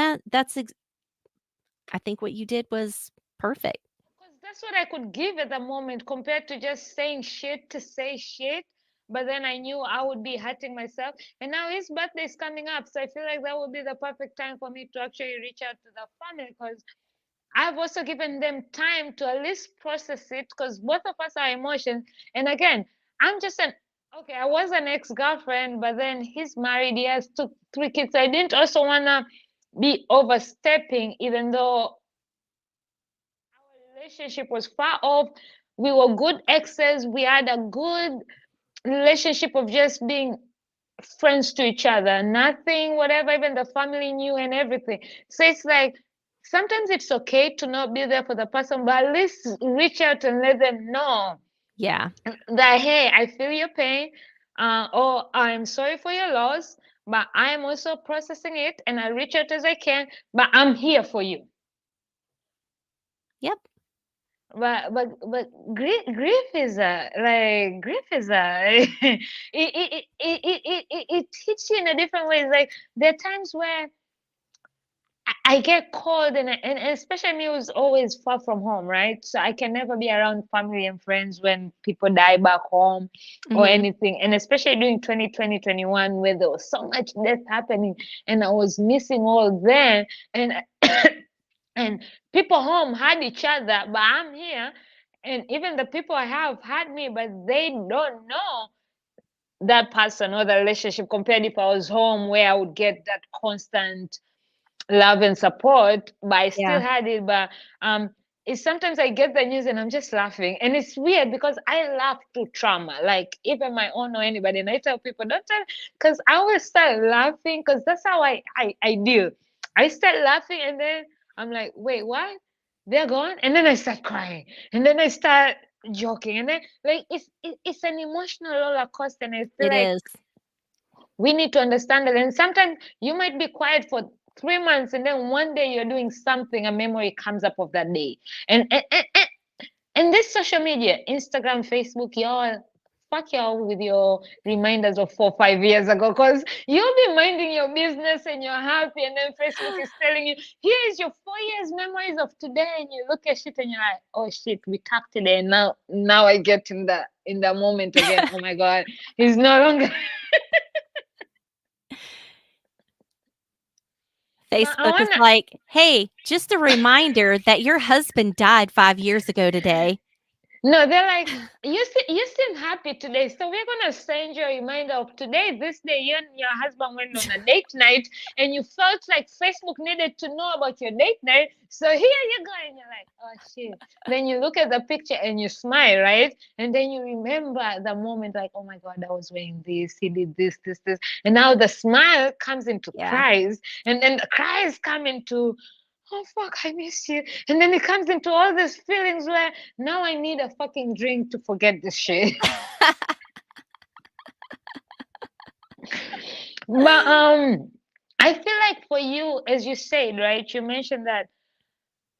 I think what you did was perfect. Because that's what I could give at the moment compared to just saying shit to say shit. But then I knew I would be hurting myself. And now his birthday is coming up. So I feel like that would be the perfect time for me to actually reach out to the family because I've also given them time to at least process it because both of us are emotions. And again, I'm just an okay, I was an ex-girlfriend, but then he's married, he has two, three kids. I didn't also wanna be overstepping, even though our relationship was far off. We were good exes. We had a good relationship of just being friends to each other. Nothing, whatever, even the family knew and everything. So it's like sometimes it's okay to not be there for the person, but at least reach out and let them know Yeah. that, hey, I feel your pain, or I'm sorry for your loss, but I am also processing it and I reach out as I can, but I'm here for you. Yep. But grief is a like grief is a it hits you in a different way. It's like there are times where I get cold and especially me who's always far from home, right? So I can never be around family and friends when people die back home or Mhm. anything. And especially during 2020, 21, where there was so much death happening and I was missing all them and and people home had each other, but I'm here. And even the people I have had me, but they don't know that person or the relationship compared if I was home where I would get that constant love and support, but I still Yeah. had it. But it's sometimes I get the news and I'm just laughing, and it's weird because I laugh through trauma, like even my own or anybody. And I tell people, don't tell, because I always start laughing because that's how I deal. I start laughing and then I'm like, wait, what? They're gone, and then I start crying, and then I start joking, and then like it's an emotional roller coaster, and I feel It like is. we need to understand that. And sometimes you might be quiet for 3 months, and then one day you're doing something, a memory comes up of that day. And this social media, Instagram, Facebook, y'all, fuck y'all with your reminders of 4 5 years ago, because you'll be minding your business and you're happy, and then Facebook is telling you, here is your 4 years memories of today, and you look at shit and you're like, oh shit, we talked today, and now I get in the moment again. Oh my god, he's no longer. But I Facebook is wanna. like, "Hey, just a reminder that your husband died 5 years ago today." No, they're like, you seem happy today, so we're gonna send you a reminder of today, this day you and your husband went on a date night, and you felt like Facebook needed to know about your date night. So here you go, and you're like, oh shit. Then you look at the picture and you smile, right? And then you remember the moment, like, oh my God, I was wearing this, he did this, and now the smile comes into Yeah. cries, and then the cries come into, oh fuck, I miss you. And then it comes into all these feelings where now I need a fucking drink to forget this shit. But I feel like for you, as you said, right, you mentioned that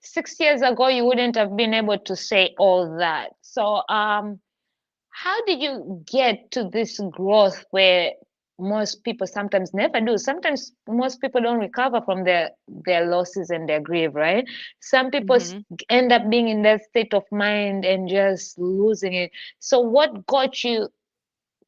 6 years ago you wouldn't have been able to say all that. So how did you get to this growth where most people sometimes never do? Sometimes most people don't recover from their losses and their grief, right? Some people Mhm. end up being in that state of mind and just losing it. So what got you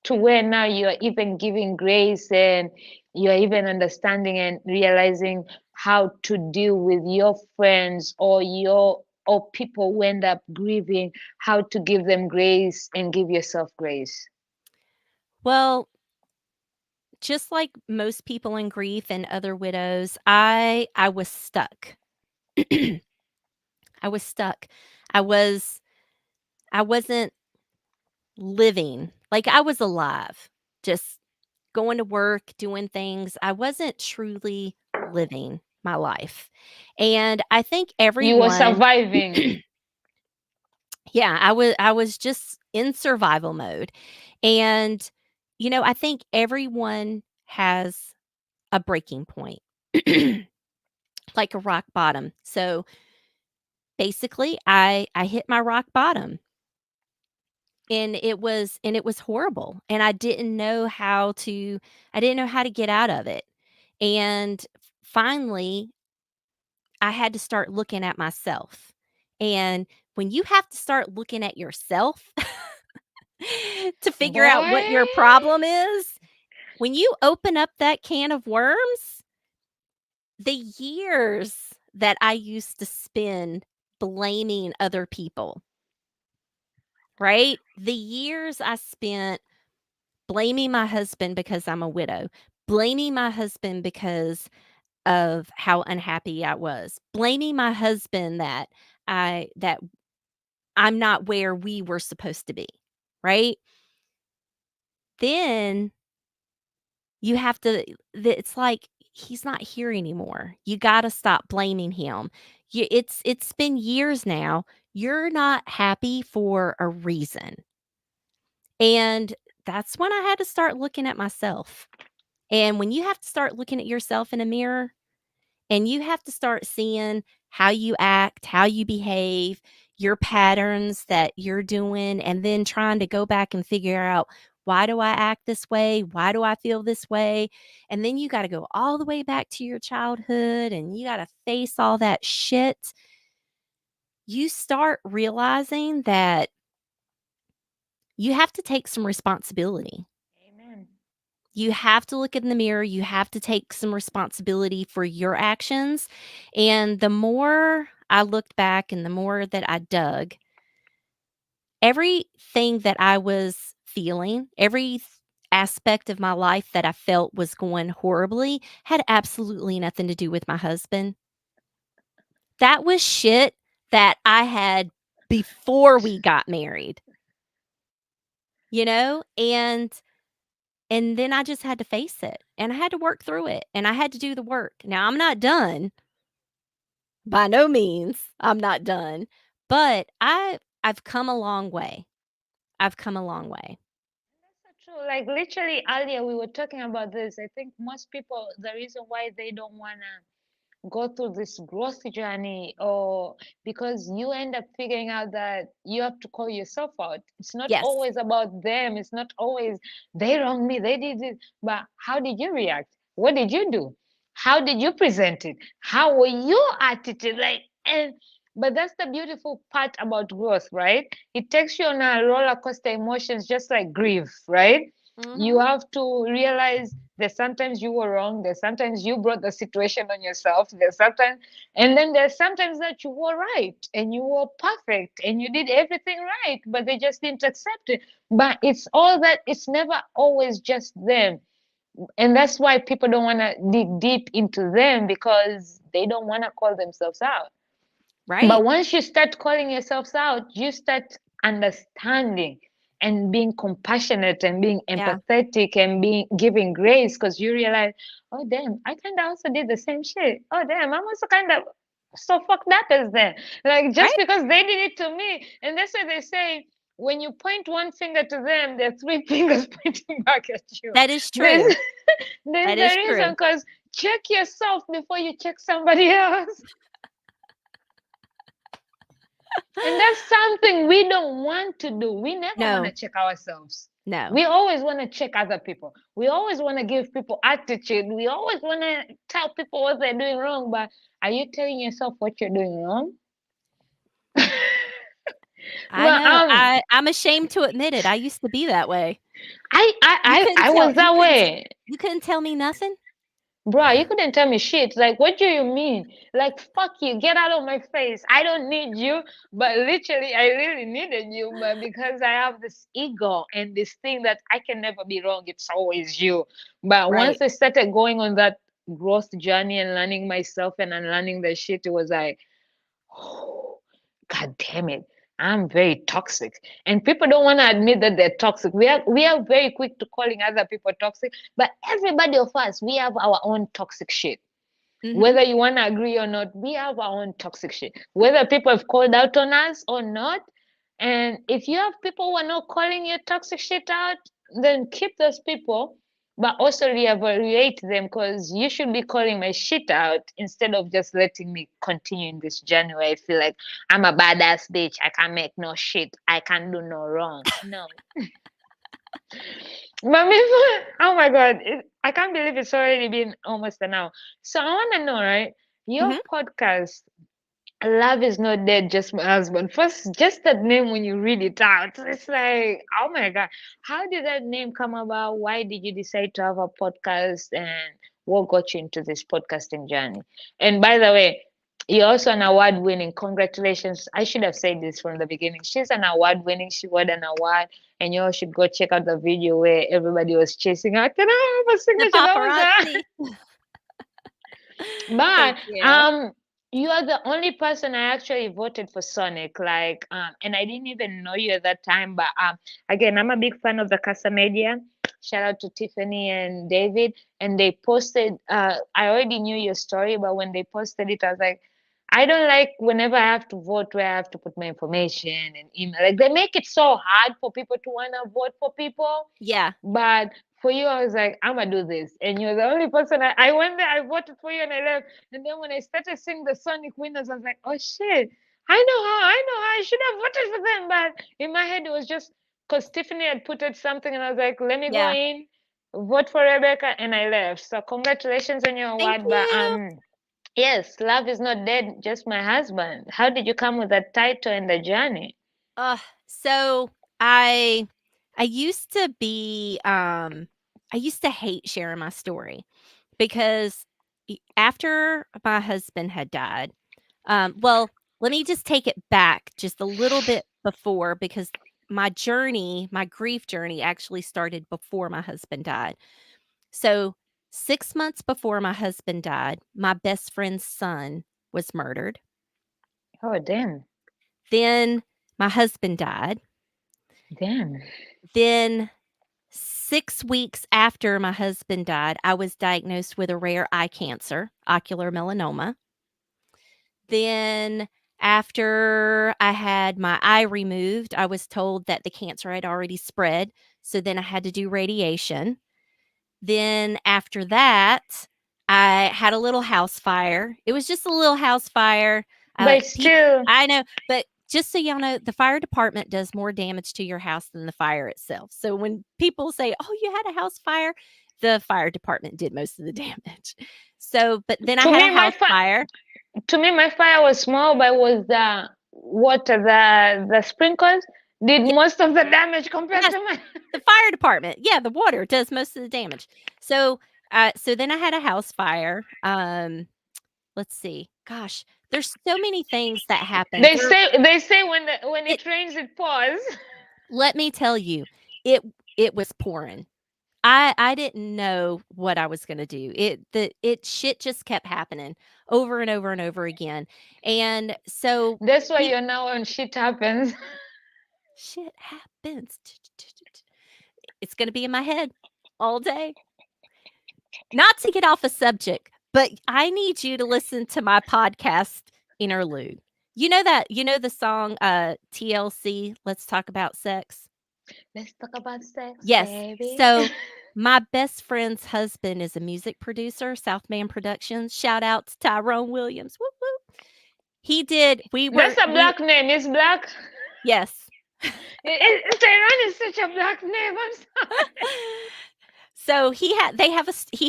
to where now you're even giving grace, and you're even understanding and realizing how to deal with your friends or your or people who end up grieving, how to give them grace and give yourself grace. Well, just like most people in grief and other widows, I was stuck. I was stuck. I was I wasn't living. Like I was alive. Just going to work, doing things. I wasn't truly living my life. And I think You were everyone surviving. yeah, I was just in survival mode. And I think everyone has a breaking point. Like a rock bottom. So basically I hit my rock bottom, and it was horrible, and I didn't know how to get out of it. And finally I had to start looking at myself. And when you have to start looking at yourself to figure out what Boy, your problem is, when you open up that can of worms, the years that I used to spend blaming other people, right? The years I spent blaming my husband because I'm a widow, blaming my husband because of how unhappy I was, blaming my husband that I'm not where we were supposed to be, right? Then you have to it's like he's not here anymore. You gotta stop blaming him. It's been years now. You're not happy for a reason. And that's when I had to start looking at myself. And when you have to start looking at yourself in a mirror, and you have to start seeing how you act, how you behave, your patterns that you're doing, and then trying to go back and figure out, why do I act this way? Why do I feel this way? And then you got to go all the way back to your childhood, and you got to face all that shit. You start realizing that you have to take some responsibility. amen. You have to look in the mirror. You have to take some responsibility for your actions. And the more I looked back and the more that I dug, everything that I was feeling, aspect of my life that I felt was going horribly, had absolutely nothing to do with my husband. That was shit that I had before we got married, you know? And then I just had to face it, and I had to work through it, and I had to do the work. Now, I'm not done. By no means, I'm not done, but I've come a long way. I've come a long way. That's so true. Like literally earlier we were talking about this. I think most people, the reason why they don't wanna go through this growth journey, or because you end up figuring out that you have to call yourself out. It's not Yes. always about them, it's not always they wronged me, they did it, but how did you react? What did you do? How did you present it? How were your attitude? Like, and but that's the beautiful part about growth, right? It takes you on a roller coaster emotions, just like grief, right? You Mhm. have to realize that sometimes you were wrong, there's sometimes you brought the situation on yourself, there's sometimes, and then there's sometimes that you were right and you were perfect and you did everything right, but they just didn't accept it. But it's all that, it's never always just them. And that's why people don't want to dig deep into them, because they don't want to call themselves out. Right. But once you start calling yourselves out, you start understanding and being compassionate and being Yeah. empathetic and being giving grace, because you realize, oh damn, I kind of also did the same shit. Oh damn, I'm also kind of so fucked up as them. Like just Right? because they did it to me, and that's why they say when you point one finger to them, there are three fingers pointing back at you. That is There's true. there's That the is reason, true. because check yourself before you check somebody else. And that's something we don't want to do. We never want to No. check ourselves. No. We always want to check other people. We always want to give people attitude. We always want to tell people what they're doing wrong. But are you telling yourself what you're doing wrong? I Well, know. I'm ashamed to admit it. I used to be that way. You I couldn't was that tell you couldn't way. you couldn't tell me nothing? Bro, you couldn't tell me shit. Like, what do you mean? Like, fuck you, get out of my face. I don't need you. But literally, I really needed you. But because I have this ego and this thing that I can never be wrong, it's always you. But once Right. I started going on that growth journey and learning myself and unlearning the shit, it was like, oh, God damn it. I'm very toxic. And people don't want to admit that they're toxic. We are very quick to calling other people toxic, but everybody of us, we have our own toxic shit. Mhm. Whether you want to agree or not, we have our own toxic shit. Whether people have called out on us or not. And if you have people who are not calling your toxic shit out, then keep those people, but also reevaluate them, because you should be calling my shit out instead of just letting me continue in this journey where I feel like I'm a badass bitch. I can make no shit. I can do no wrong. No. But before, oh my God, I can't believe it's already been almost an hour. So I want to know, right? Your Mhm. podcast, Love is Not Dead, Just My Husband. First, just that name when you read it out, it's like, oh my God, how did that name come about? Why did you decide to have a podcast? And what got you into this podcasting journey? And by the way, you're also an award winning. Congratulations. I should have said this from the beginning. She's an award winning. She won an award. And you all should go check out the video where everybody was chasing her. Can I have a The signature? That was paparazzi. but Thank you. um, you are the only person I actually voted for Sonic. Like and I didn't even know you at that time. But again, I'm a big fan of the Casa Media. Shout out to Tiffany and David. And they posted. I already knew your story, but when they posted it, I was like, I don't like whenever I have to vote where I have to put my information and email. Like they make it so hard for people to wanna vote for people. Yeah. But for you, I was like, I'm gonna do this. And you're the only person I went there, I voted for you and I left. And then when I started seeing the Sonic winners, I was like, oh shit, I should have voted for them. But in my head, it was just because Tiffany had put it something and I was like, let me go Yeah. in, vote for Rebecca, and I left. So congratulations on your Thank award. But you. yes, Love is Not Dead, Just My Husband. How did you come with that title and the journey? So I I used to be I used to hate sharing my story because after my husband had died, well, let me just take it back just a little bit before because my journey, my grief journey actually started before my husband died. So 6 months before my husband died, my best friend's son was murdered. Oh damn. Then my husband died. Damn. Then 6 weeks after my husband died, I was diagnosed with a rare eye cancer, ocular melanoma. Then after I had my eye removed, I was told that the cancer had already spread, so then I had to do radiation. Then after that, I had a little house fire. It was just a little house fire. But still, I know, but just so y'all know, the fire department does more damage to your house than the fire itself. So when people say, "Oh, you had a house fire," the fire department did most of the damage. So, but then I to had a me, house fire. my fire was small, but it was the water, the sprinklers did Yeah, most of the damage compared yes, to my. the fire department. Yeah, the water does most of the damage. So, so then I had a house fire. Let's see. Gosh, there's so many things that happened. They say when It it rains, it pours. let me tell you, it it was pouring. I didn't know what I was gonna do. It shit just kept happening over and over and over again. And so That's why pe you're now on shit happens. shit happens. It's gonna be in my head all day. Not to get off a subject, but I need you to listen to my podcast interlude. You know the song, TLC, Let's Talk About Sex? Let's talk about sex, Yes. baby. So, my best friend's husband is a music producer, Southman Productions. Shout out to Tyrone Williams. Whoop, whoop. He did That's a we black name. It's black. yes. Tehran is such a black name. I'm sorry. So, he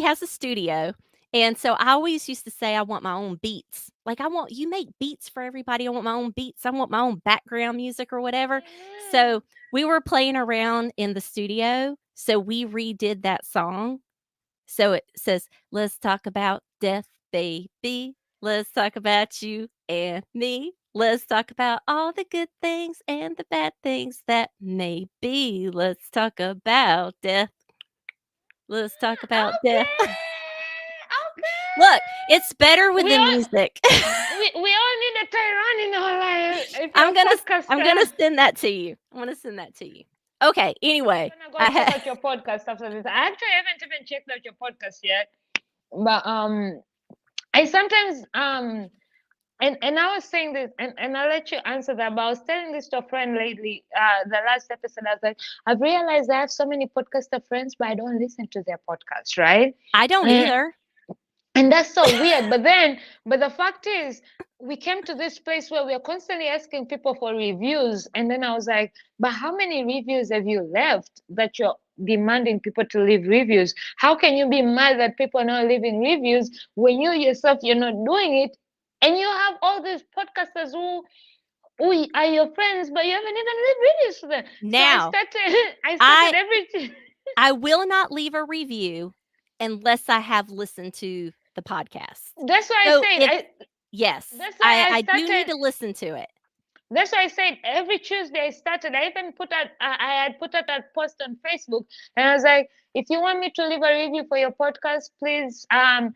has a studio, and so I always used to say I want my own beats. Like, I want you make beats for everybody. I want my own beats. I want my own background music or whatever. So, we were playing around in the studio So we redid that song. So it says, "Let's talk about death, baby. Let's talk about you and me. Let's talk about all the good things and the bad things that may be. Let's talk about death. Let's talk about death." Okay. Look, it's better with We the all music. we all need a Tyron in our life. If you're I'm a gonna I'm gonna podcaster, send that to you. I'm gonna send that to you. Okay, I'm anyway, gonna go I check ha out your podcast after this. I actually haven't even checked out your podcast yet, but I sometimes and I was saying this, and I'll let you answer that. But I was telling this to a friend lately. The last episode, I was like, I've realized I have so many podcaster friends, but I don't listen to their podcast, right? I don't And either. that's so weird. But the fact is, we came to this place where we are constantly asking people for reviews, and then I was like, but how many reviews have you left that you're demanding people to leave reviews? How can you be mad that people are not leaving reviews when you yourself you're not doing it, and you have all these podcasters who are your friends, but you haven't even leave reviews for them. So I Now, started I started I everything. I will not leave a review unless I have listened to the podcast. That's why I So said if I yes, that's why I I do need started. to listen to it. That's why I said every Tuesday I started. I even put out I had put out a post on Facebook, and I was like, if you want me to leave a review for your podcast, please um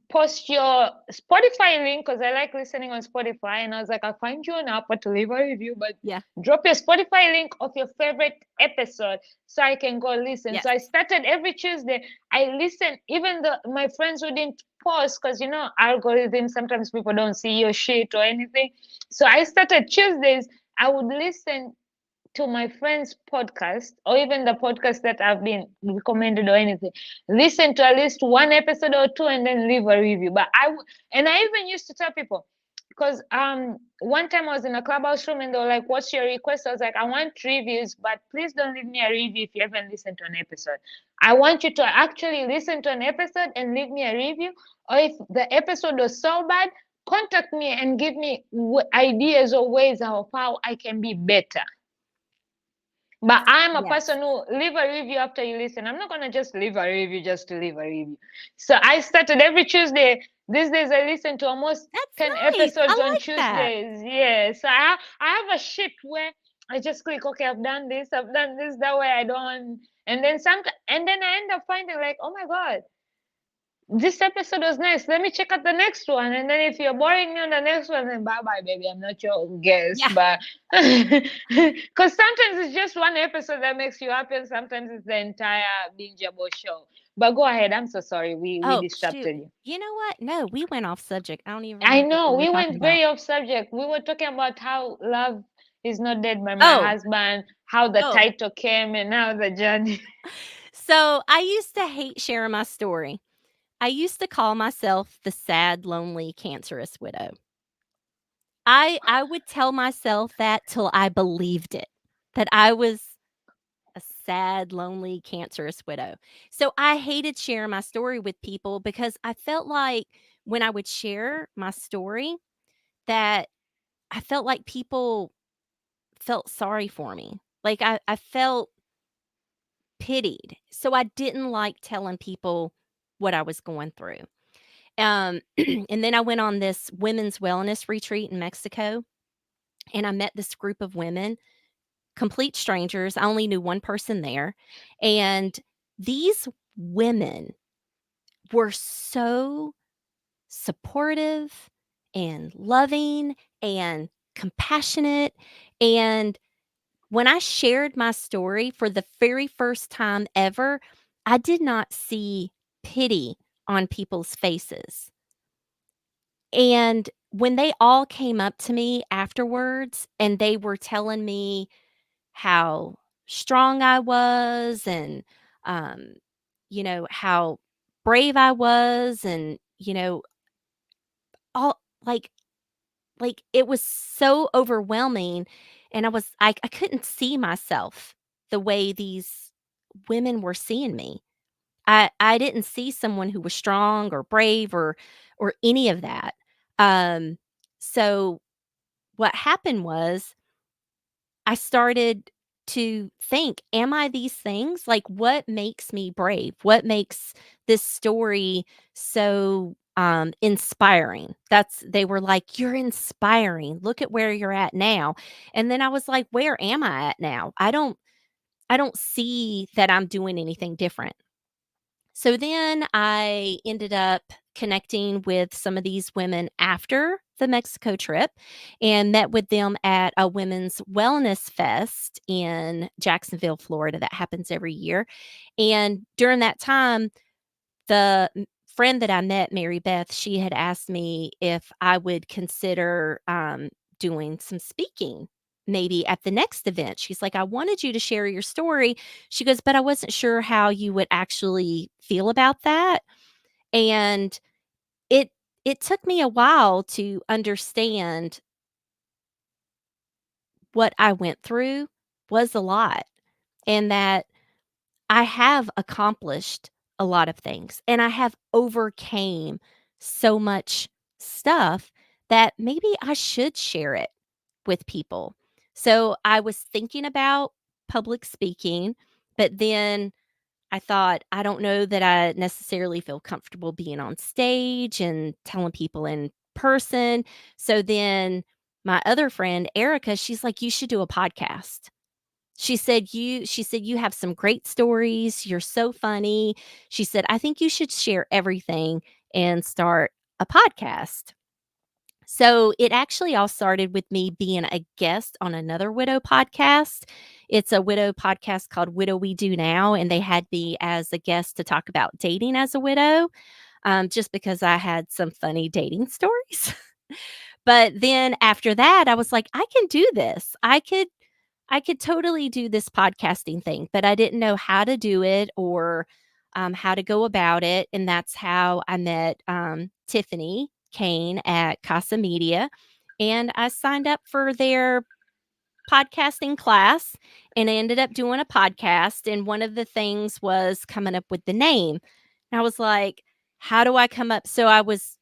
post your Spotify link because I like listening on Spotify. And I was like, I'll find you an app to leave a review, but Yeah. drop your Spotify link of your favorite episode so I can go listen. Yes. So I started every Tuesday. I listen, even the my friends who didn't post because algorithm sometimes people don't see your shit or anything. So I started Tuesdays. I would listen to my friend's podcast or even the podcast that I've been recommended or anything, listen to at least one episode or two and then leave a review. And I even used to tell people because one time I was in a clubhouse room and they were like, "What's your request?" I was like, "I want reviews, but please don't leave me a review if you haven't listened to an episode. I want you to actually listen to an episode and leave me a review. Or if the episode was so bad, contact me and give me ideas or ways of how I can be better." But I'm a Yes. person who leave a review after you listen. I'm not gonna just leave a review just to leave a review. So I started every Tuesday. These days I listen to almost That's 10 nice. I episodes on like that. Tuesdays. Yeah. So I have a shift where I just click, okay, I've done this, that way I don't and then I end up finding like, oh my God, this episode was nice. Let me check out the next one. And then if you're boring me on the next one, then bye bye, baby. I'm not your guest. Yeah. But because sometimes it's just one episode that makes you happy, and sometimes it's the entire bingeable show. But go ahead. I'm so sorry. We Oh, shoot. distracted you. You know what? No, we went off subject. I don't even I remember what know we were we talking went about. very off subject. We were talking about how love is not dead by my Oh, husband, how the oh. title came, and now the journey. So I used to hate sharing my story. I used to call myself the sad, lonely, cancerous widow. I would tell myself that till I believed it, that I was a sad, lonely, cancerous widow. So I hated sharing my story with people because I felt like when I would share my story that I felt like people felt sorry for me. Like I felt pitied. So I didn't like telling people what I was going through. And then I went on this women's wellness retreat in Mexico and I met this group of women, complete strangers. I only knew one person there. And these women were so supportive and loving and compassionate. And when I shared my story for the very first time ever, I did not see pity on people's faces. And when they all came up to me afterwards and they were telling me how strong I was and, um, how brave I was and, all like it was so overwhelming and I couldn't see myself the way these women were seeing me. I didn't see someone who was strong or brave or any of that. Um, so what happened was I started to think, am I these things? Like, what makes me brave? What makes this story so inspiring? They were like, you're inspiring. Look at where you're at now. And then I was like, where am I at now? I don't see that I'm doing anything different. So then I ended up connecting with some of these women after the Mexico trip and met with them at a women's wellness fest in Jacksonville, Florida, that happens every year. And during that time, the friend that I met, Mary Beth, she had asked me if I would consider doing some speaking maybe at the next event. She's like, I wanted you to share your story. She goes, but I wasn't sure how you would actually feel about that. And it it took me a while to understand what I went through was a lot, and that I have accomplished a lot of things, and I have overcame so much stuff that maybe I should share it with people. So I was thinking about public speaking, but then I thought, I don't know that I necessarily feel comfortable being on stage and telling people in person. So then my other friend, Erica, she's like, you should do a podcast. She said, "You have some great stories. You're so funny." She said, "I think you should share everything and start a podcast." So it actually all started with me being a guest on another widow podcast. It's a widow podcast called Widow We Do Now, and they had me as a guest to talk about dating as a widow, just because I had some funny dating stories. But then after that, I was like, I can do this. I could totally do this podcasting thing, but I didn't know how to do it or how to go about it. And that's how I met Tiffany Kane at Casa Media. And I signed up for their podcasting class and I ended up doing a podcast. And one of the things was coming up with the name. And I was like, how do I come up? So I was,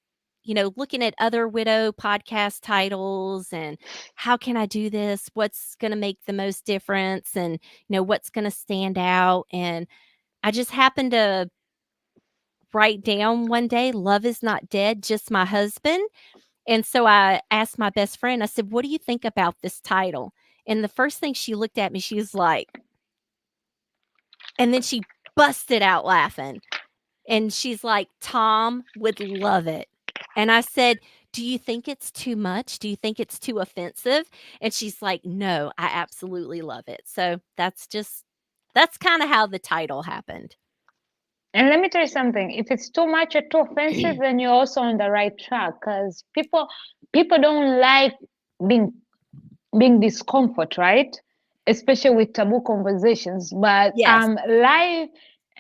looking at other widow podcast titles and how can I do this? What's going to make the most difference? And, what's going to stand out? And I just happened to write down one day, Love is Not Dead, Just My Husband. And so I asked my best friend, I said, what do you think about this title? And the first thing she looked at me, she was like, and then she busted out laughing. And she's like, Tom would love it. And I said, do you think it's too much? Do you think it's too offensive? And she's like, no, I absolutely love it. So that's kind of how the title happened. And let me tell you something. If it's too much or too offensive, then you're also on the right track. Because people don't like being discomfort, right? Especially with taboo conversations. But Yes. life,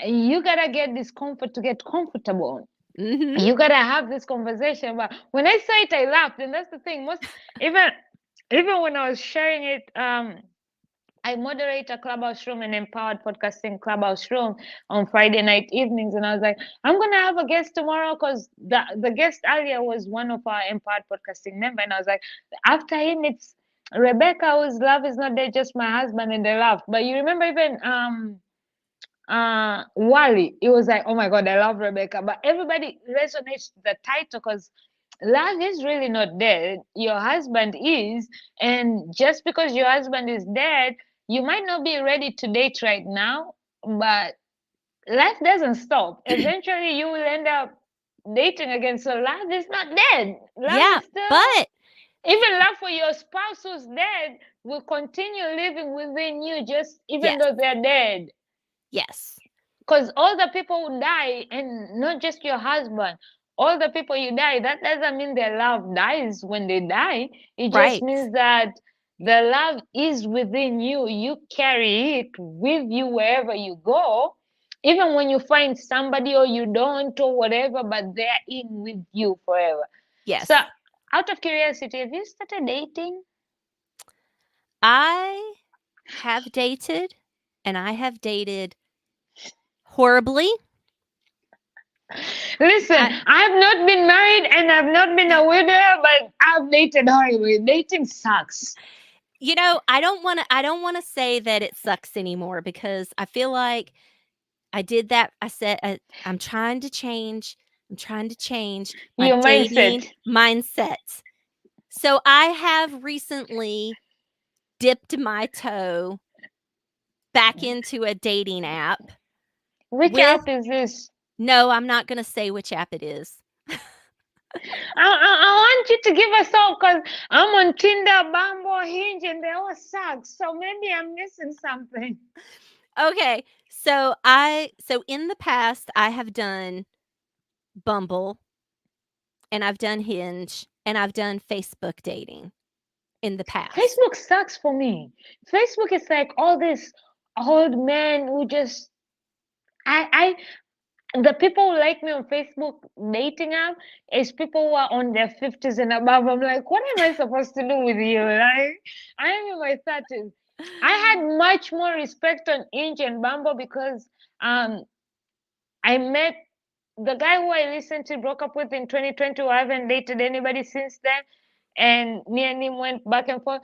you gotta get discomfort to get comfortable. Mm-hmm. You gotta have this conversation. But when I saw it, I laughed, and that's the thing. Even even when I was sharing it, I moderate a clubhouse room, an empowered podcasting clubhouse room on Friday night evenings. And I was like, I'm going to have a guest tomorrow because the guest earlier was one of our empowered podcasting member. And I was like, after him, it's Rebecca, whose Love Is Not Dead, Just My Husband. And they laughed. But you remember even Wally, it was like, oh my God, I love Rebecca. But everybody resonates with the title because love is really not dead. Your husband is. And just because your husband is dead, you might not be ready to date right now, but life doesn't stop. Eventually, you will end up dating again. So love is not dead. Love Yeah, is still, but even love for your spouse who's dead will continue living within you, just even yes, though they're dead. yes, Because all the people who die, and not just your husband, all the people you die, that doesn't mean their love dies when they die. It just right. means that the love is within you. You carry it with you wherever you go, even when you find somebody or you don't or whatever, but they're in with you forever. So, Yes. out of curiosity, have you started dating? I have dated and I have dated horribly. Listen, I I have not been married and I've not been a widow, but I've dated horribly. Dating sucks. I don't want to say that it sucks anymore because I feel like I did that. I said I'm trying to change. I'm trying to change my Your dating mindset. mindset. So I have recently dipped my toe back into a dating app Which with app is this? no, I'm not going to say which app it is. I want you to give us all because I'm on Tinder, Bumble, Hinge, and they all suck. So maybe I'm missing something. Okay. So in the past I have done Bumble and I've done Hinge and I've done Facebook dating in the past. Facebook sucks for me. Facebook is like all this old men who just I the people who like me on Facebook dating app is people who are on their 50s and above. I'm like, what am I supposed to do with you? Like, I am in my 30s. I had much more respect on Inch and Bumble because I met the guy who I recently broke up with in 2020. I haven't dated anybody since then, and me and him went back and forth.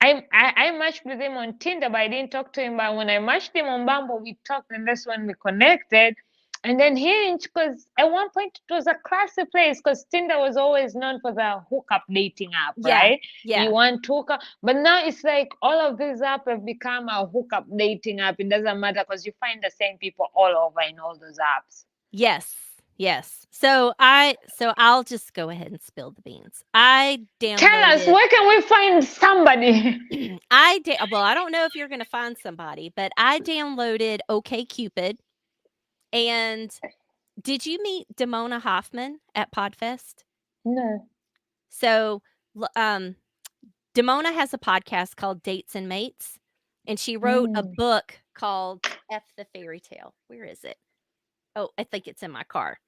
I matched with him on Tinder, but I didn't talk to him. But when I matched him on Bumble, we talked, and that's when we connected. And then Hinge, because at one point it was a classy place, because Tinder was always known for the hookup dating app, Yeah. right? Yeah. You want to hook up, but now it's like all of these apps have become a hookup dating app. It doesn't matter because you find the same people all over in all those apps. Yes. Yes. So I'll just go ahead and spill the beans. I Tell us, downloaded where can we find somebody? well, I don't know if you're going to find somebody, but I downloaded OkCupid. And did you meet Damona Hoffman at Podfest? No. So, Damona has a podcast called Dates and Mates, and she wrote a book called F the Fairy Tale. Where is it? Oh, I think it's in my car.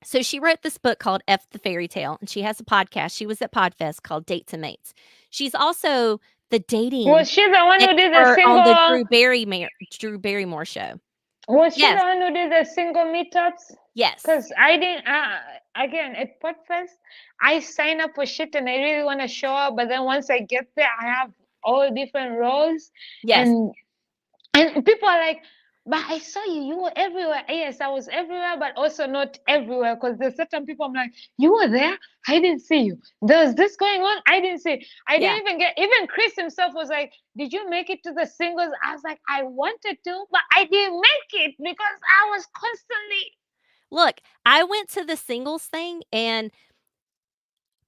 So she wrote this book called F the Fairy Tale, and she has a podcast. She was at Podfest called Dates and Mates. She's also the dating Was she the one who did the expert on the single? Drew Barrymore show. Was she the Yes, one who did the single meetups? yes, Because I didn't, again, at Podfest, I sign up for shit and I really want to show up. But then once I get there, I have all different roles. yes. And and people are like, but I saw you. You were everywhere. Yes, I was everywhere, but also not everywhere. Because there's certain people I'm like, you were there. I didn't see you. There's this going on. I didn't see. I Yeah. didn't even get. Even Chris himself was like, did you make it to the singles? I was like, I wanted to, but I didn't make it because I was constantly. Look, I went to the singles thing and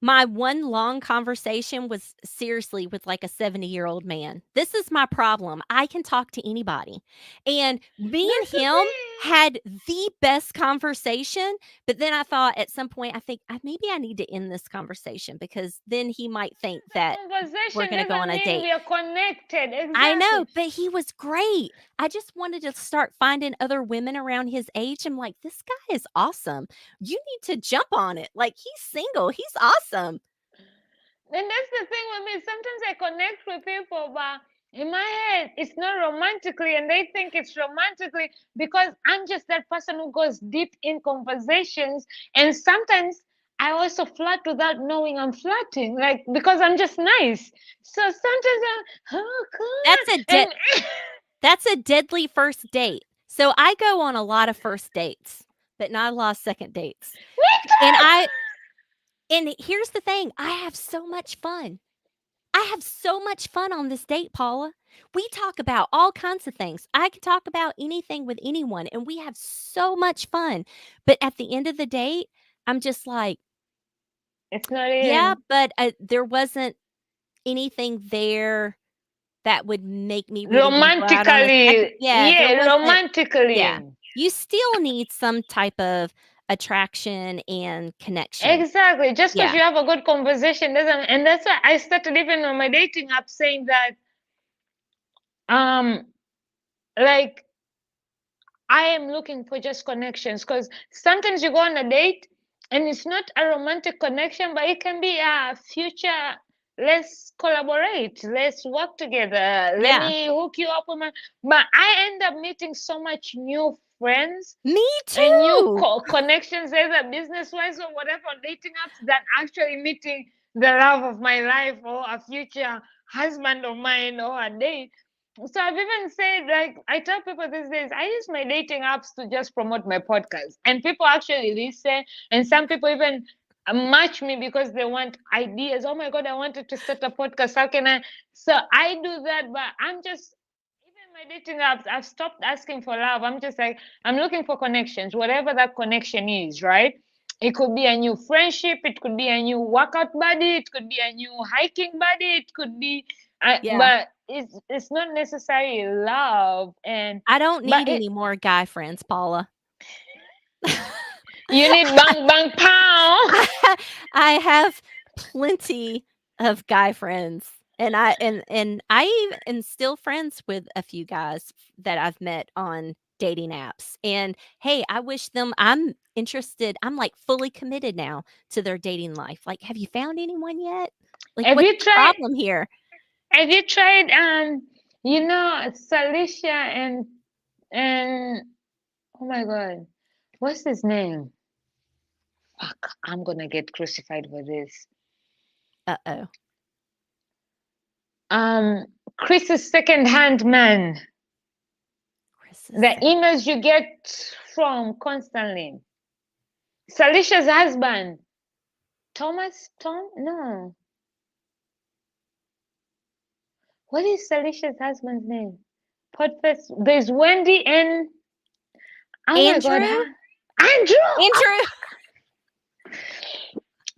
my one long conversation was seriously with like a 70-year-old man. This is my problem. I can talk to anybody. And me and That's the him thing. had the best conversation. But then I thought at some point, I think maybe I need to end this conversation because then he might think that we're Conversation going to go on doesn't a mean date. we are connected. Exactly. I know, but he was great. I just wanted to start finding other women around his age. I'm like, this guy is awesome. You need to jump on it. Like, he's single. He's awesome. And that's the thing with me. Sometimes I connect with people, but in my head, it's not romantically, and they think it's romantically because I'm just that person who goes deep in conversations. And sometimes I also flirt without knowing I'm flirting, like because I'm just nice. So sometimes I'm, oh, cool. That's a deadly first date. So I go on a lot of first dates, but not a lot of second dates. And here's the thing, I have so much fun. I have so much fun on this date, Paula. We talk about all kinds of things. I can talk about anything with anyone, and we have so much fun. But at the end of the date, I'm just like, It's not in. yeah, but there wasn't anything there that would make me really wanna go out on a second. Romantically. Romantically. Yeah. You still need some type of attraction and connection. Exactly. Just because Yeah. you have a good conversation doesn't, and that's why I started even on my dating app saying that, like I am looking for just connections because sometimes you go on a date and it's not a romantic connection, but it can be a future. Let's collaborate. Let's work together. Let Yeah. me hook you up with my. But I end up meeting so much new friends Me and new too. connections, either business wise or whatever, on dating apps, that actually meeting the love of my life or a future husband of mine or a date. So I've even said, like, I tell people these days, I use my dating apps to just promote my podcast, and people actually listen. And some people even match me because they want ideas. Oh my God, I wanted to start a podcast. How can I? So I do that, but I'm just, even my dating apps, I've stopped asking for love. I'm just like, I'm looking for connections, whatever that connection is, right? It could be a new friendship, it could be a new workout buddy, it could be a new hiking buddy, it could be, Yeah. but it's not necessarily love. And I don't but need any more guy friends, Paula. you need bang bang pow. I have plenty of guy friends, and I am still friends with a few guys that I've met on dating apps. And hey, I wish them I'm interested. I'm like fully committed now to their dating life. Like, have you found anyone yet? Like, Have what's you the tried? problem here? Have you tried? Salicia and oh my God, what's his name? Fuck, I'm gonna get crucified for this. Uh-oh. Um, Chris's second-hand man. Chris is The sick. emails you get from constantly. Salicia's husband, Thomas Tom. No, what is Salicia's husband's name? Podfest. There's Wendy and oh my God, Andrew? huh? Andrew. Oh,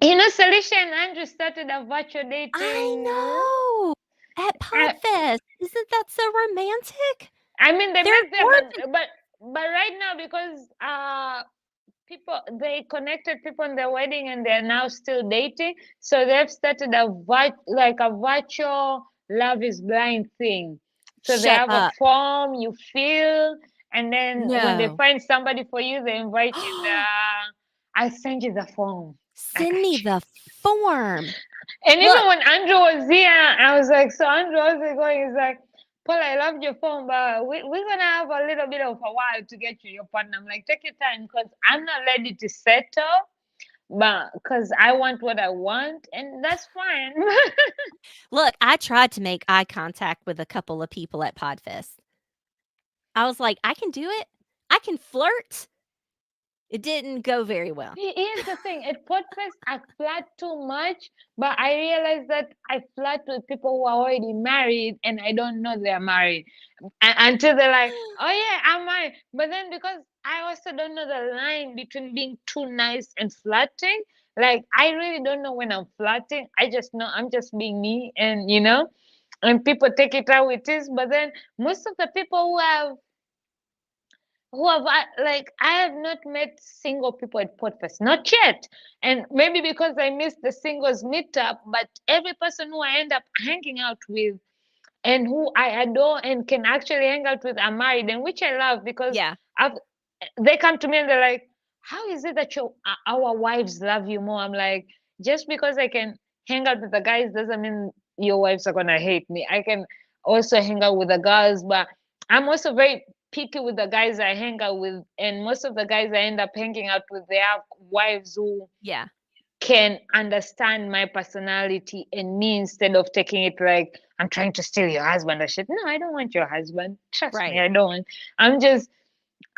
Andrew, Salicia and Andrew started a virtual I dating. know. At Uh, Podfest. Isn't that so romantic? I mean, they They're met there, gorgeous. but right now, because people, they connected people in their wedding and they're now still dating, so they've started a virtual love is blind thing. So they Shut have a up. form you fill, and then when they No. find somebody for you, they invite you in the. I send you the form. I Send got me you. the form. And Look, even when Andrew was here, I was like, so Andrew, how's it going? He's like, Paul, I loved your phone, but we're gonna have a little bit of a while to get you your partner. I'm like, take your time, because I'm not ready to settle, but because I want what I want, and that's fine. look, I tried to make eye contact with a couple of people at Podfest. I was like, I can do it. I can flirt. It didn't go very well. Here's the thing, at Podfest, I flirt too much, but I realized that I flirt with people who are already married and I don't know they're married. Until they're like, oh yeah, I'm married. But then because I also don't know the line between being too nice and flirting, like I really don't know when I'm flirting. I just know I'm just being me, and people take it how it is. But then most of the people like I have not met single people at Podfest, not yet. And maybe because I missed the singles meetup, but every person who I end up hanging out with and who I adore and can actually hang out with are married, and which I love because Yeah, I've, they come to me and they're like, "How is it that our wives love you more?" I'm like, just because I can hang out with the guys doesn't mean your wives are gonna hate me. I can also hang out with the girls, but I'm also very picky with the guys I hang out with, and most of the guys I end up hanging out with, they have wives who yeah, can understand my personality and me, instead of taking it like I'm trying to steal your husband or shit. No, I don't want your husband. Trust me, right. I don't. I'm just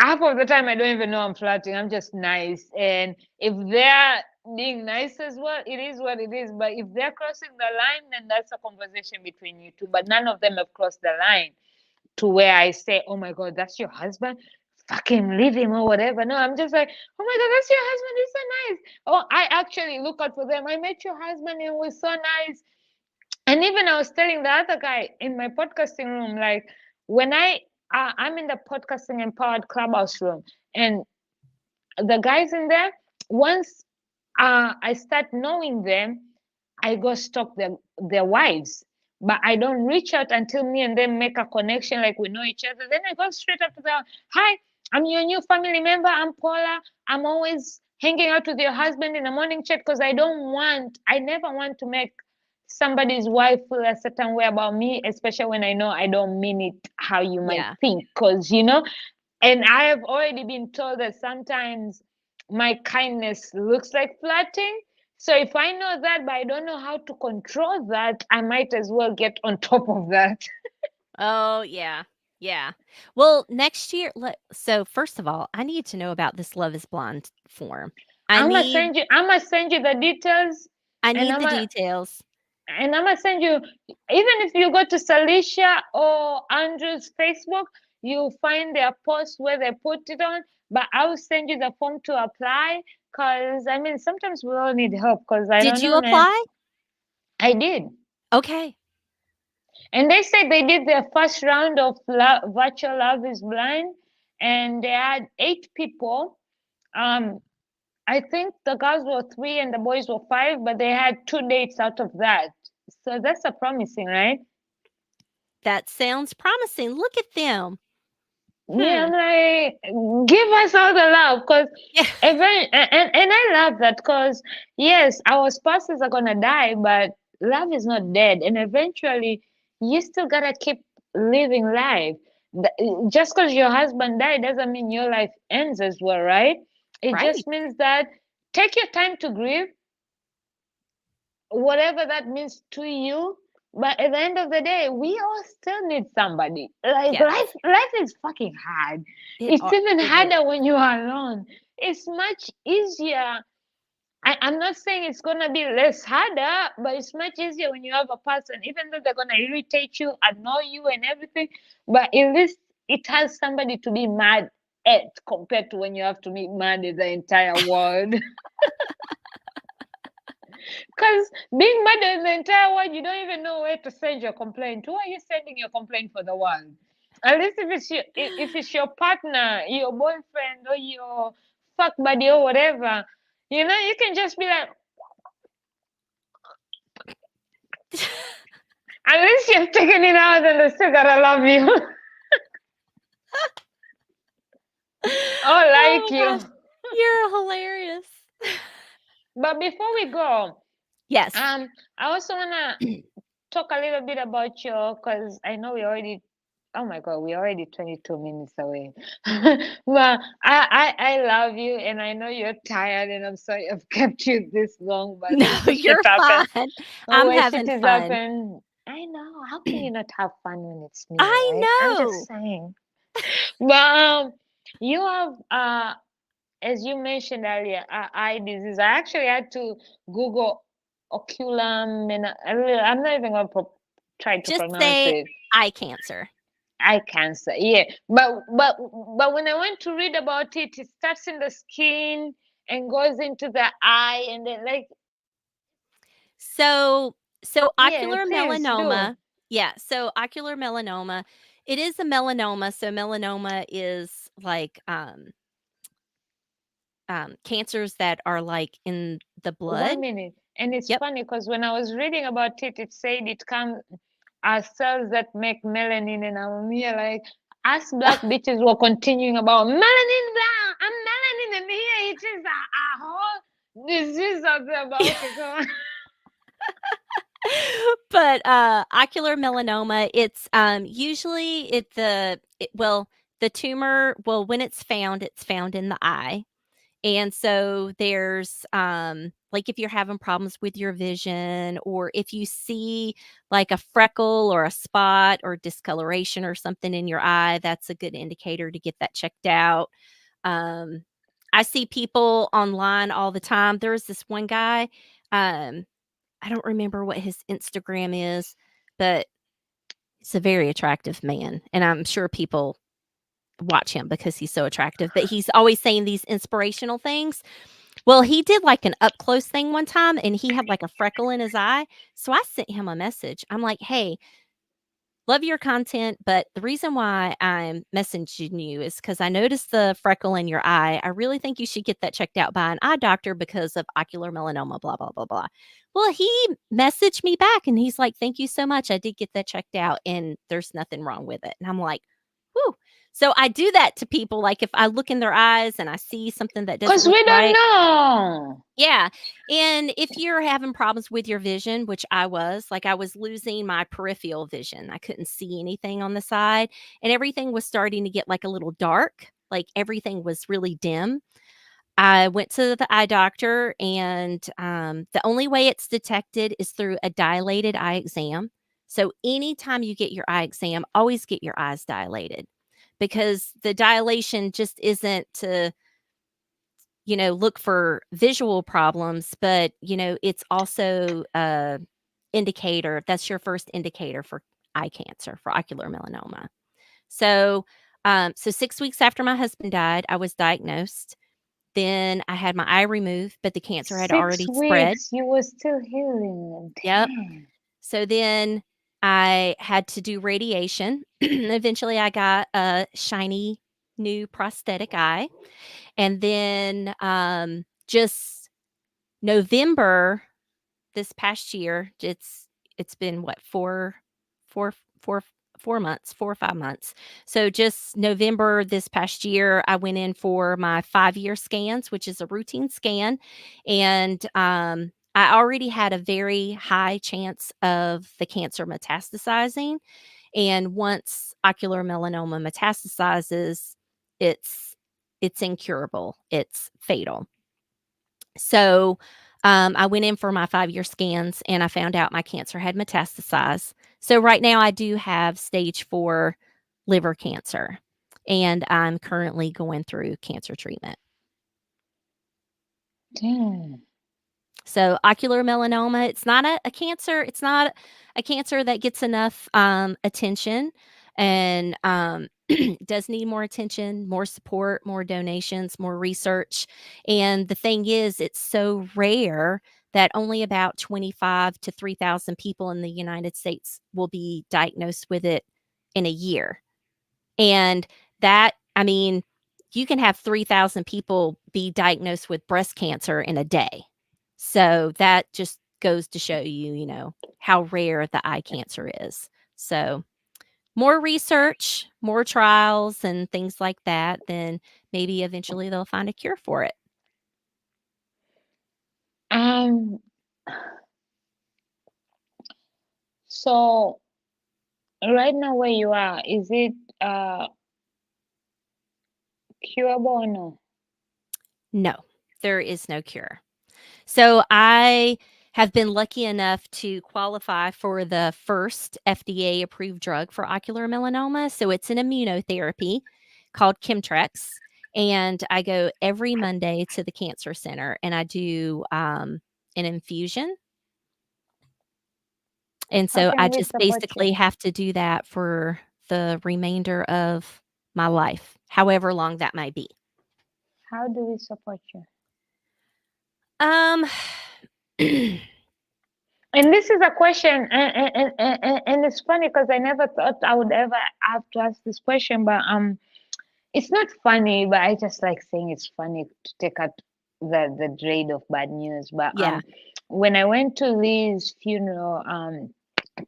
half of the time I don't even know I'm flirting. I'm just nice. And if they're being nice as well, it is what it is. But if they're crossing the line, then that's a conversation between you two. But none of them have crossed the line to where I say, oh my God, that's your husband? Fucking leave him or whatever. No, I'm just like, oh my God, that's your husband. He's so nice. Oh, I actually look out for them. I met your husband and it was so nice. And even I was telling the other guy in my podcasting room, like when I'm in the podcasting empowered clubhouse room, and the guys in there, once I start knowing them, I go stalk their wives. But I don't reach out until me and them make a connection, like we know each other. Then I go straight up to them. Hi, I'm your new family member. I'm Paula. I'm always hanging out with your husband in the morning chat because I never want to make somebody's wife feel a certain way about me, especially when I know I don't mean it how you might Yeah, think. And I have already been told that sometimes my kindness looks like flirting. So if I know that, but I don't know how to control that, I might as well get on top of that. Oh, yeah. Yeah. Well, next year, so first of all, I need to know about this Love is Blind form. I I'm gonna need send you. I'm gonna send you the details, I and need I'm the gonna details. send you. Even if you go to Salicia or Andrew's Facebook, you'll find their post where they put it on. But I will send you the form to apply. Cause I mean, sometimes we all need help. Cause I Did don't you know, man. apply? I did. Okay. And they said they did their first round of virtual Love is Blind, and they had 8 people. Um, I think the girls were 3 and the boys were 5, but they had 2 dates out of that. So that's a promising, right? That sounds promising. Look at them. Yeah, I'm Hmm. like, give us all the love, because Yeah. and I love that, because yes, our spouses are gonna die, but love is not dead, and eventually you still gotta keep living life. Just because your husband died doesn't mean your life ends as well, right? It Right. just means that take your time to grieve, whatever that means to you. But at the end of the day, we all still need somebody. Like Yes. life is fucking hard. It's even It is. harder when you are alone. It's much easier. I'm not saying it's gonna be less harder, but it's much easier when you have a person, even though they're gonna irritate you, annoy you, and everything. But at least it has somebody to be mad at compared to when you have to be mad at the entire world. Because being mad at the entire world, you don't even know where to send your complaint. Who are you sending your complaint for the world? At least if it's your partner, your boyfriend, or your fuck buddy or whatever, you can just be like, at least you've taken it out and they still gotta love you or like Oh you. gosh. You're hilarious. But before we go, Yes. I also wanna talk a little bit about your, because I know we already, oh my god, we're already 22 minutes away. But I love you, and I know you're tired, and I'm sorry I've kept you this long, but No, this is shit you're happens. fine. Oh, I'm when shit having is fun. happen, I know. How can you not have fun when it's me, I right? I'm just know. saying. But you have as you mentioned earlier, eye disease. I actually had to Google ocular I'm not even gonna try to Just pronounce say it. eye cancer. Eye cancer, yeah. But when I went to read about it, it starts in the skin and goes into the eye, and then like, So yeah, ocular please do. melanoma, yeah, so ocular melanoma, it is a melanoma. So melanoma is like cancers that are like in the blood. 1 minute, and it's Yep. funny because when I was reading about it, it said it comes are cells that make melanin, and I'm here like us black bitches were continuing about melanin blah, I'm melanin, and here it is a whole disease out there. But okay, go on. But ocular melanoma, it's usually well, the tumor, well, when it's found in the eye. And so there's like if you're having problems with your vision, or if you see like a freckle or a spot or discoloration or something in your eye, that's a good indicator to get that checked out. Um, I see people online all the time. There's this one guy, um, I don't remember what his Instagram is, but he's a very attractive man. And I'm sure people watch him because he's so attractive, but he's always saying these inspirational things. Well, he did like an up close thing one time and he had like a freckle in his eye. So I sent him a message. I'm like, hey, love your content, but the reason why I'm messaging you is because I noticed the freckle in your eye. I really think you should get that checked out by an eye doctor because of ocular melanoma, blah, blah, blah, blah. Well, he messaged me back and he's like, thank you so much. I did get that checked out and there's nothing wrong with it. And I'm like, whew. So I do that to people. Like if I look in their eyes and I see something that doesn't Because look we don't right. know. Yeah, and if you're having problems with your vision, which I was losing my peripheral vision. I couldn't see anything on the side, and everything was starting to get, like, a little dark, like, everything was really dim. I went to the eye doctor, and the only way it's detected is through a dilated eye exam. So, anytime you get your eye exam, always get your eyes dilated because the dilation just isn't to, look for visual problems, but, it's also a indicator. That's your first indicator for eye cancer, for ocular melanoma. So 6 weeks after my husband died, I was diagnosed. Then I had my eye removed, but the cancer had Six already spread. weeks, you were still healing. Yep. Damn. So then I had to do radiation. Eventually, I got a shiny new prosthetic eye. And then just November this past year, it's been what, four, four, 4 months, 4 or 5 months. So just November this past year, I went in for my 5-year scans, which is a routine scan, and I already had a very high chance of the cancer metastasizing. And once ocular melanoma metastasizes, it's it's incurable. It's fatal. So, I went in for my 5-year scans, and I found out my cancer had metastasized. So right now I do have stage 4 liver cancer, and I'm currently going through cancer treatment. Damn. So ocular melanoma, it's not a cancer. It's not a cancer that gets enough attention, and does need more attention, more support, more donations, more research. And the thing is, it's so rare that only about 25 to 3,000 people in the United States will be diagnosed with it in a year. And that, I mean, you can have 3,000 people be diagnosed with breast cancer in a day. So that just goes to show you, how rare the eye cancer is. So more research, more trials, and things like that, then maybe eventually they'll find a cure for it. Um, so right now where you are, is it curable or no? No, there is no cure. So I have been lucky enough to qualify for the first FDA approved drug for ocular melanoma. So it's an immunotherapy called Chemtrex. And I go every Monday to the cancer center, and I do an infusion. And How so I can we just support basically you? have to do that for the remainder of my life, however long that might be. How do we support you? Um, And this is a question, and it's funny because I never thought I would ever have to ask this question, but it's not funny, but I just like saying it's funny to take out the dread of bad news. But yeah. when I went to Lee's funeral,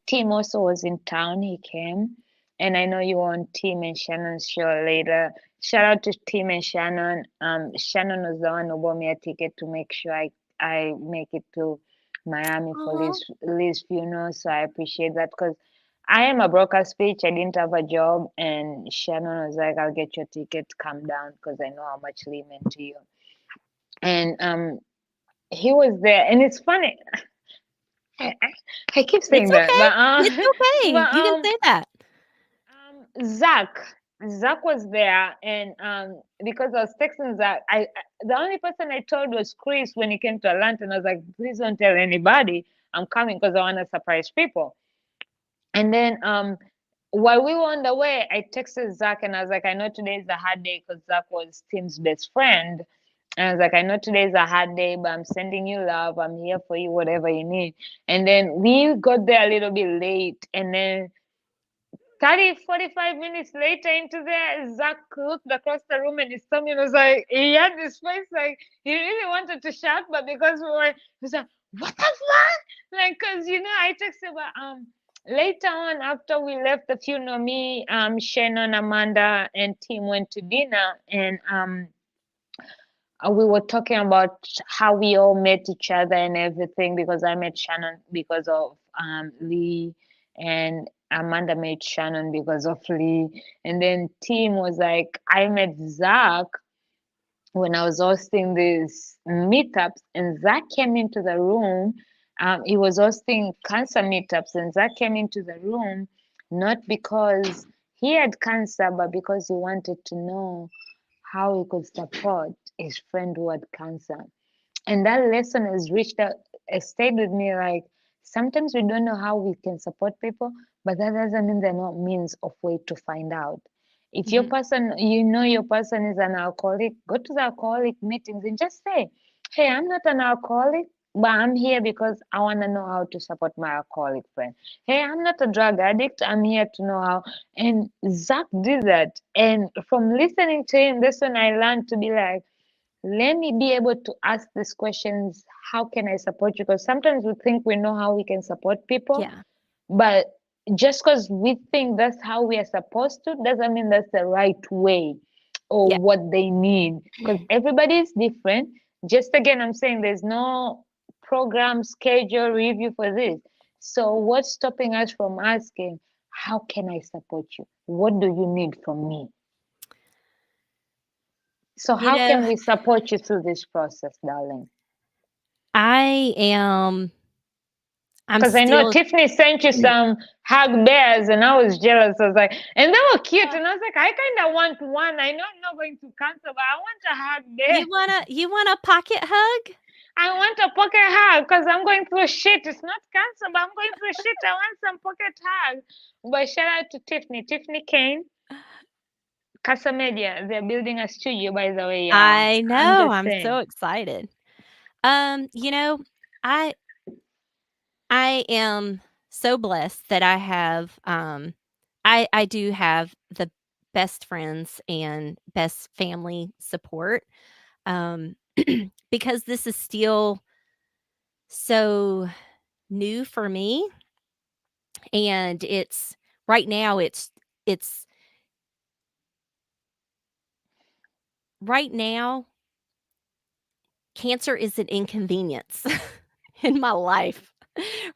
Tim also was in town. He came, and I know you were on Tim and Shannon's show later. Shout out to Tim and Shannon. Shannon was the one who bought me a ticket to make sure I make it to Miami for Aw. Lee's funeral. So I appreciate that because I am a broker speech. I didn't have a job, and Shannon was like, "I'll get your ticket. Come down because I know how much Lee meant to you." And he was there, and it's funny. I, I, I keep It's saying that, okay. It's but okay. You can say that. Zach was there, and because I was texting Zach, the only person I told was Chris when he came to Atlanta, and I was like, please don't tell anybody I'm coming because I want to surprise people. And then while we were on the way, I texted Zach and I was like, I know today is a hard day because Zach was Tim's best friend. And I was like, I know today is a hard day, but I'm sending you love. I'm here for you, whatever you need. And then we got there a little bit late, and then 30, 45 minutes later into there, Zach looked across the room and he saw me and was like, he had this face like he really wanted to shout, but because he was like, what the fuck? Like, cause I texted, but later on after we left the funeral, me, Shannon, Amanda, and Tim went to dinner, and we were talking about how we all met each other and everything because I met Shannon because of Lee, and Amanda met Shannon because of Lee. And then Tim was like, I met Zach when I was hosting these meetups, and Zach came into the room. He was hosting cancer meetups, and Zach came into the room not because he had cancer, but because he wanted to know how he could support his friend who had cancer. And that lesson has reached out, has stayed with me. Like sometimes we don't know how we can support people, but that doesn't mean there are not means of way to find out. If your Mhm. person, you know, your person is an alcoholic, go to the alcoholic meetings and just say, "Hey, I'm not an alcoholic, but I'm here because I want to know how to support my alcoholic friend. Hey, I'm not a drug addict. I'm here to know how." And Zach did that. And from listening to him, that's when I learned to be like, let me be able to ask these questions. How can I support you? Because sometimes we think we know how we can support people, Yeah. but just because we think that's how we are supposed to doesn't mean that's the right way or Yeah. what they need, because everybody is different. Just again, I'm saying there's no program schedule review for this. So what's stopping us from asking, how can I support you? What do you need from me? So You how know, can we support you through this process, darling? I am I'm Because I know still Tiffany sent you some hug bears, and I was jealous. I was like, and they were cute, and I was like, I kind of want one. I know I'm not going to cancel, but I want a hug bear. you want a pocket hug? I want a pocket hug because I'm going through shit. It's not cancer, but I'm going through shit. I want some pocket hug. But shout out to Tiffany, Tiffany Kane, Casa Media. They're building a studio, by the way, y'all. I I'm know, just I'm so saying. excited. You know, I I am so blessed that I do have the best friends and best family support, um, because this is still so new for me, and right now it's right now, cancer is an inconvenience in my life,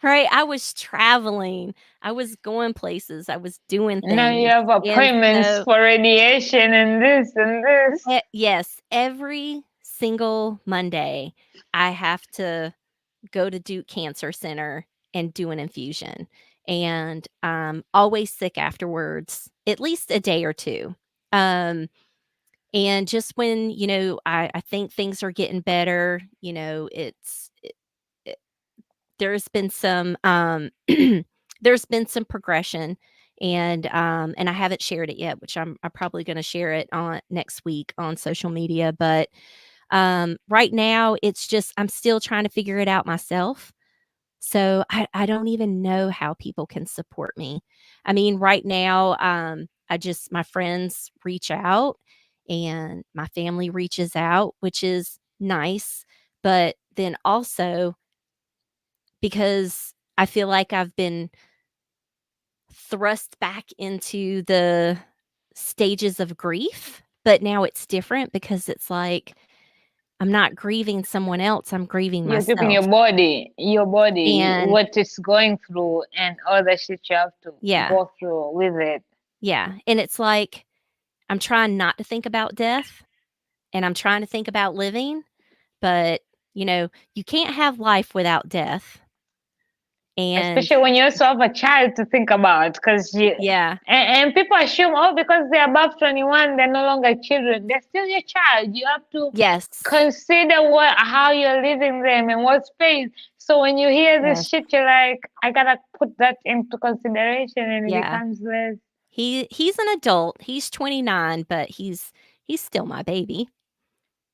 right? I was traveling, I was going places, I was doing Now you things, have and appointments so for radiation and this and this. yes, every single Monday, I have to go to Duke Cancer Center and do an infusion, and I'm always sick afterwards, at least a day or 2. Um, and just when, I think things are getting better, it there's been some, there's been some progression, and I haven't shared it yet, which I'm probably gonna share it on next week on social media, but, right now, it's just I'm still trying to figure it out myself. So I don't even know how people can support me. I mean, right now, my friends reach out and my family reaches out, which is nice. But then also because I feel like I've been thrust back into the stages of grief, but now it's different because it's like I'm not grieving someone else, I'm grieving You're keeping myself. your body, And what it's going through, and all the shit you have to yeah, go through with it. yeah. And it's like I'm trying not to think about death and I'm trying to think about living, but, you can't have life without death. And Especially when you also have a child to think about, because yeah, and people assume, oh, because they're above 21, they're no longer children. They're still your child. You have to yes, consider how you're leaving them and what space. So when you hear this yes, shit, you're like, I gotta put that into consideration, and it yeah. becomes less. He's an adult. He's 29, but he's still my baby.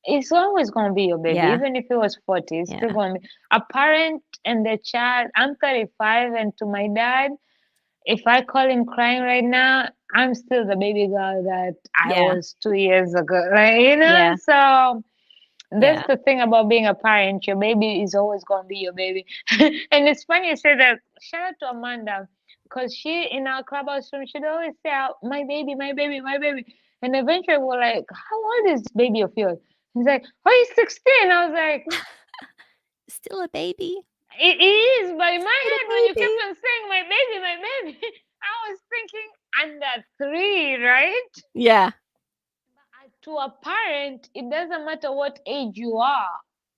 It's always going to be your baby, Yeah, even if it was 40. It's still yeah, going to be a parent and the child. I'm 35, and to my dad, if I call him crying right now, I'm still the baby girl that I yeah, was 2 years ago. Like, you know, yeah, so that's yeah. the thing about being a parent. Your baby is always going to be your baby. And it's funny you say that. Shout out to Amanda, because she, in our clubhouse room, she'd always say, my baby, my baby, my baby. And eventually we're like, how old is this baby of yours? He's like, oh, he's 16. I was like, Still a baby. it is. But in my Little head, when you kept baby. on saying my baby, I was thinking under 3, right? Yeah, to a parent, it doesn't matter what age you are.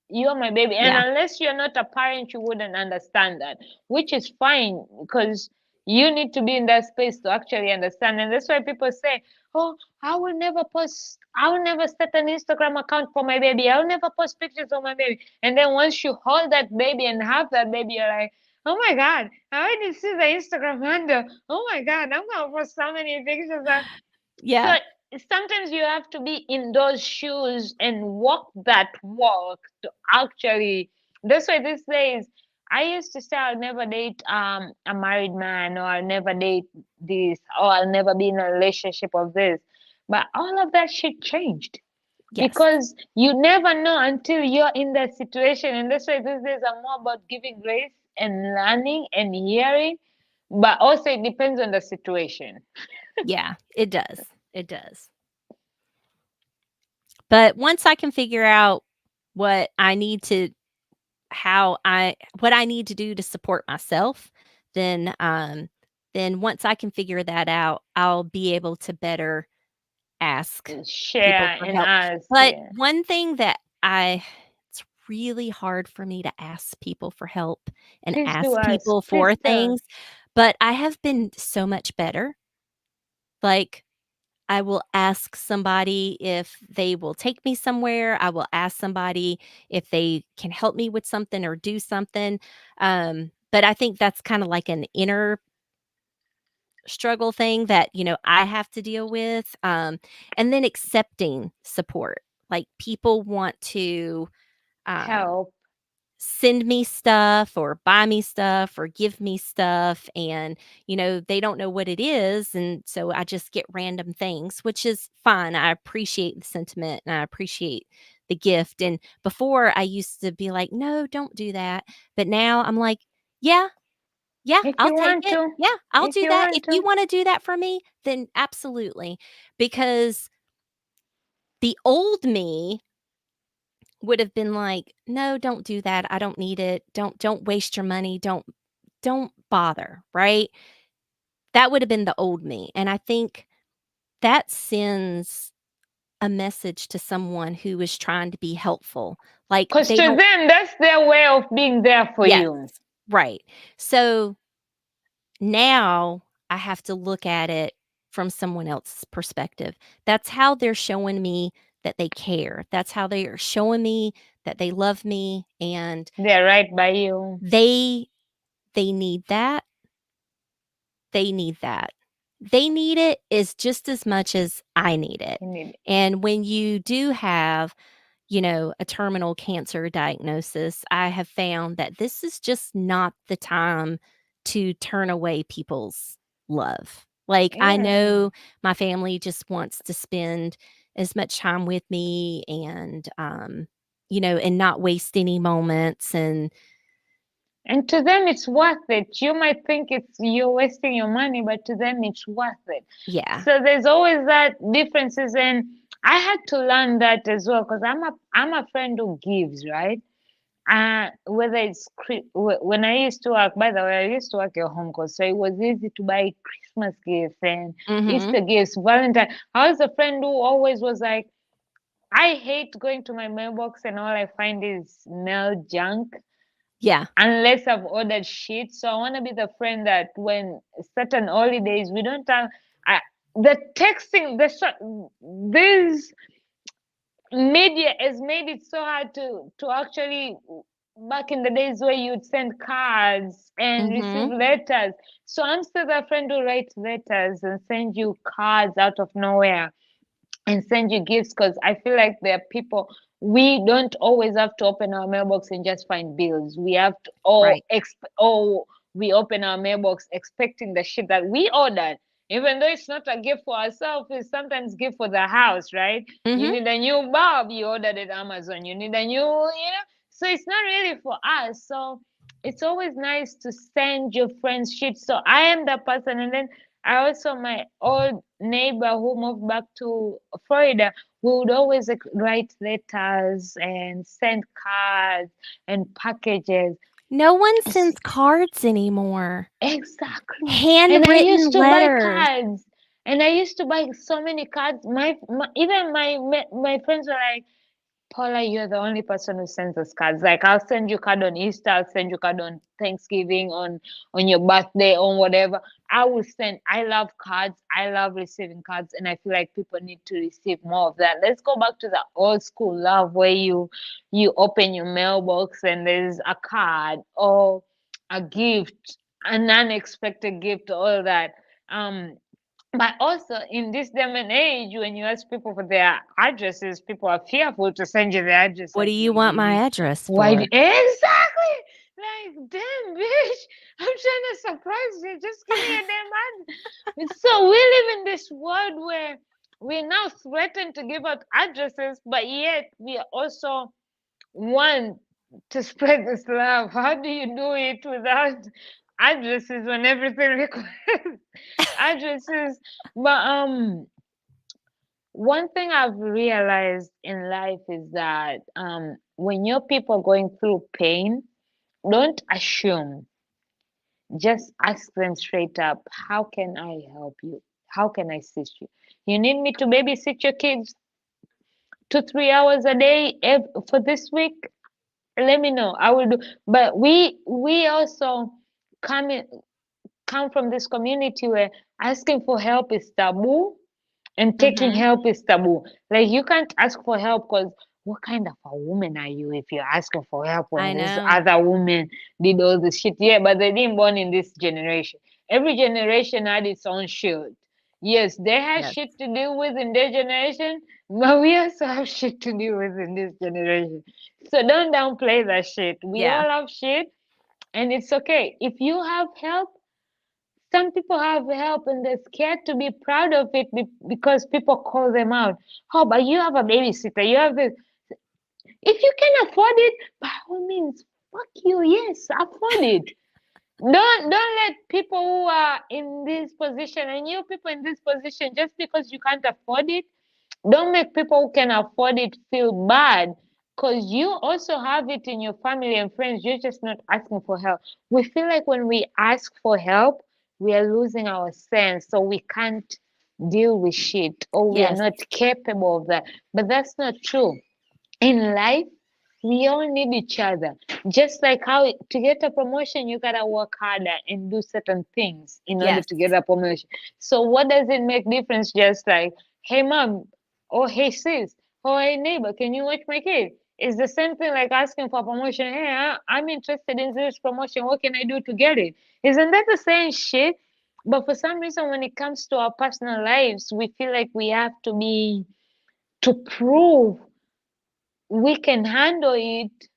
You're my baby. And Yeah. unless you're not a parent, you wouldn't understand that, which is fine because you need to be in that space to actually understand. And that's why people say, oh, I will never start an Instagram account for my baby. I'll never post pictures of my baby. And then once you hold that baby and have that baby, you're like, oh my God, I already see the Instagram handle. Oh my God, I'm going to post so many pictures. So Yeah. sometimes you have to be in those shoes and walk that walk to actually. That's why these days I used to say I'll never date a married man, or I'll never date this, or I'll never be in a relationship of this. But all of that shit changed Yes. because you never know until you're in that situation. And that's why these days are more about giving grace and learning and hearing. But also it depends on the situation. Yeah, it does. It does. But once I can figure out what I need to what I need to do to support myself, then once I can figure that out, I'll be able to better ask people Share for and help. ask. But Yeah. one thing that I it's really hard for me to ask people for help and Please do ask ask. people Please for do. things, but I have been so much better. Like, I will ask somebody if they will take me somewhere. I will ask somebody if they can help me with something or do something. But I think that's kind of like an inner struggle thing that, I have to deal with. And then accepting support. Like people want to um, Help. send me stuff or buy me stuff or give me stuff, and they don't know what it is, and so I just get random things, which is fine. I appreciate the sentiment and I appreciate the gift. And before I used to be like, no, don't do that, but now I'm like, yeah, yeah, If I'll you take want it. to. Yeah, I'll If do you that. If want you to. want to do that for me, then absolutely. Because the old me would have been like, no, don't do that, I don't need it, don't waste your money, don't bother, right? That would have been the old me, and I think that sends a message to someone who is trying to be helpful, like, Because they to don't. them, that's their way of being there for Yes, you. right. So, now I have to look at it from someone else's perspective. That's how they're showing me that they care. That's how they are showing me that they love me, and They're right by you. they they need that. They need that. They need it is just as much as I need it. You need And when you do have, a terminal cancer diagnosis, I have found that this is just not the time to turn away people's love. Like, it. I Yeah. know my family just wants to spend as much time with me, and, and not waste any moments. And And to them, it's worth it. You might think it's you're wasting your money, but to them, it's worth it. yeah. So there's always that differences, and I had to learn that as well because I'm a friend who gives, right? Whether it's when I used to work. By the way, I used to work at home because so it was easy to buy Christmas gifts and Mhm. Easter gifts, Valentine. I was a friend who always was like, I hate going to my mailbox and all I find is mail junk Yeah. unless I've ordered shit. So I want to be the friend that when certain holidays we don't have the texting, this media has made it so hard to actually, back in the days where you'd send cards and receive Mhm. letters. So I'm still the friend who writes letters and send you cards out of nowhere and send you gifts because I feel like there are people we don't always have to open our mailbox and just find bills. We have to Right. we open our mailbox expecting the shit that we ordered. Even though it's not a gift for ourselves, it's sometimes gift for the house, right? You Mhm. need a new bulb, you ordered it Amazon. You need a new. So it's not really for us. So it's always nice to send your friends shit. So I am the person, and then I also my old neighbor who moved back to Florida. We would always write letters and send cards and packages. No one S- sends cards anymore. Exactly. And I Handwritten used to buy letters. cards. And I used to buy so many cards. Even my friends were like, Paula, you're the only person who sends us cards. Like, I'll send you card on Easter, I'll send you card on Thanksgiving, on your birthday, on whatever. I will send. I love cards. I love receiving cards, and I feel like people need to receive more of that. Let's go back to the old school love where you open your mailbox and there's a card or a gift, an unexpected gift, all that. Um, but also in this day and age, when you ask people for their addresses, people are fearful to send you their address. What do Like, you why do want you my need? address Why for? do exactly? Like, damn, bitch! I'm trying to surprise you. Just give me a damn address. So we live in this world where we now threaten to give out addresses, but yet we also want to spread this love. How do you do it without addresses when everything requires addresses? But one thing I've realized in life is that when your people are going through pain, don't assume. Just ask them straight up, how can I help you? How can I assist you? You need me to babysit your kids 2 3 hours a day for this week? Let me know. I will do. But we also come in, come from this community where asking for help is taboo and taking Mhm. help is taboo. Like, you can't ask for help because what kind of a woman are you if you're asking for help when I this know. other woman did all this shit? Yeah, but they didn't born in this generation. Every generation had its own shit. Yes, they had Yes. shit to deal with in their generation, but we also have shit to deal with in this generation. So don't downplay that shit. We Yeah. all have shit, and it's okay. If you have help, some people have help and they're scared to be proud of it because people call them out. Oh, but you have a babysitter. You have this. If you can afford it, by all means, fuck you. Yes, afford it. Don't let people who are in this position and you people in this position, just because you can't afford it, don't make people who can afford it feel bad, because you also have it in your family and friends. You're just not asking for help. We feel like when we ask for help, we are losing our sense, so we can't deal with shit, or we are Yes. not capable of that. But that's not true. In life, we all need each other. Just like how to get a promotion, you gotta work harder and do certain things in order Yes. to get a promotion. So what does it make difference? Just like, hey mom, or hey sis, or hey neighbor, can you watch my kid? It's the same thing like asking for promotion. Hey, I'm interested in this promotion. What can I do to get it? Isn't that the same shit? But for some reason, when it comes to our personal lives, we feel like we have to prove we can handle it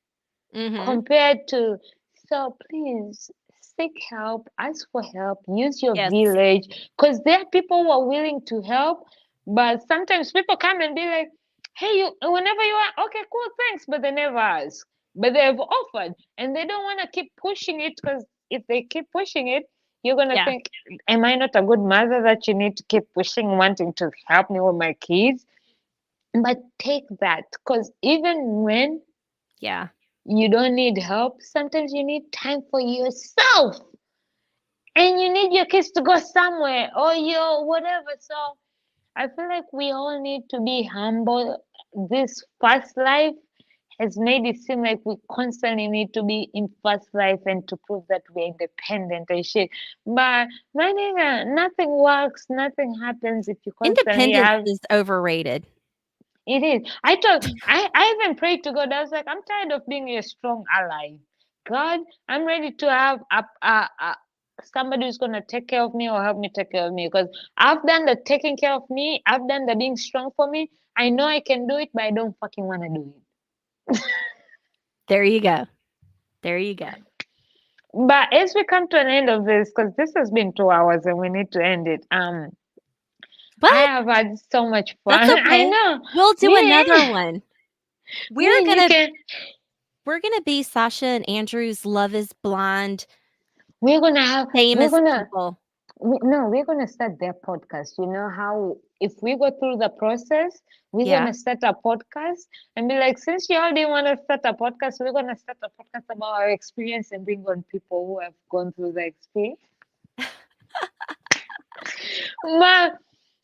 Mhm. compared to. So please seek help, ask for help, use your Yes. village, because there are people who are willing to help. But sometimes people come and be like, hey, you, whenever you are okay, cool, thanks, but they never ask. But they've offered and they don't want to keep pushing it, because if they keep pushing it, you're gonna Yeah. think, am I not a good mother that you need to keep pushing, wanting to help me with my kids? But take that, because even when Yeah. you don't need help, sometimes you need time for yourself, and you need your kids to go somewhere or your whatever. So I feel like we all need to be humble. This fast life has made it seem like we constantly need to be in fast life and to prove that we're independent and shit. But my nigga, nothing works, nothing happens if you constantly Independence have. is overrated. It is. I even prayed to God. I was like, I'm tired of being a strong ally. God, I'm ready to have somebody who's gonna take care of me or help me take care of me. Because I've done the taking care of me, I've done the being strong for me. I know I can do it, but I don't fucking wanna do it. There you go. There you go. But as we come to an end of this, because this has been 2 hours and we need to end it. I What? have had so much That's fun. I okay. know. We'll do Me, another one. me We're and you gonna can. we're gonna be Sasha and Andrew's Love is Blind We're gonna have. We're famous gonna. people. No, we're going to start their podcast. You know how, if we go through the process, we're going Yeah. to start a podcast and be like, since you all didn't want to start a podcast, we're going to start a podcast about our experience and bring on people who have gone through the experience. But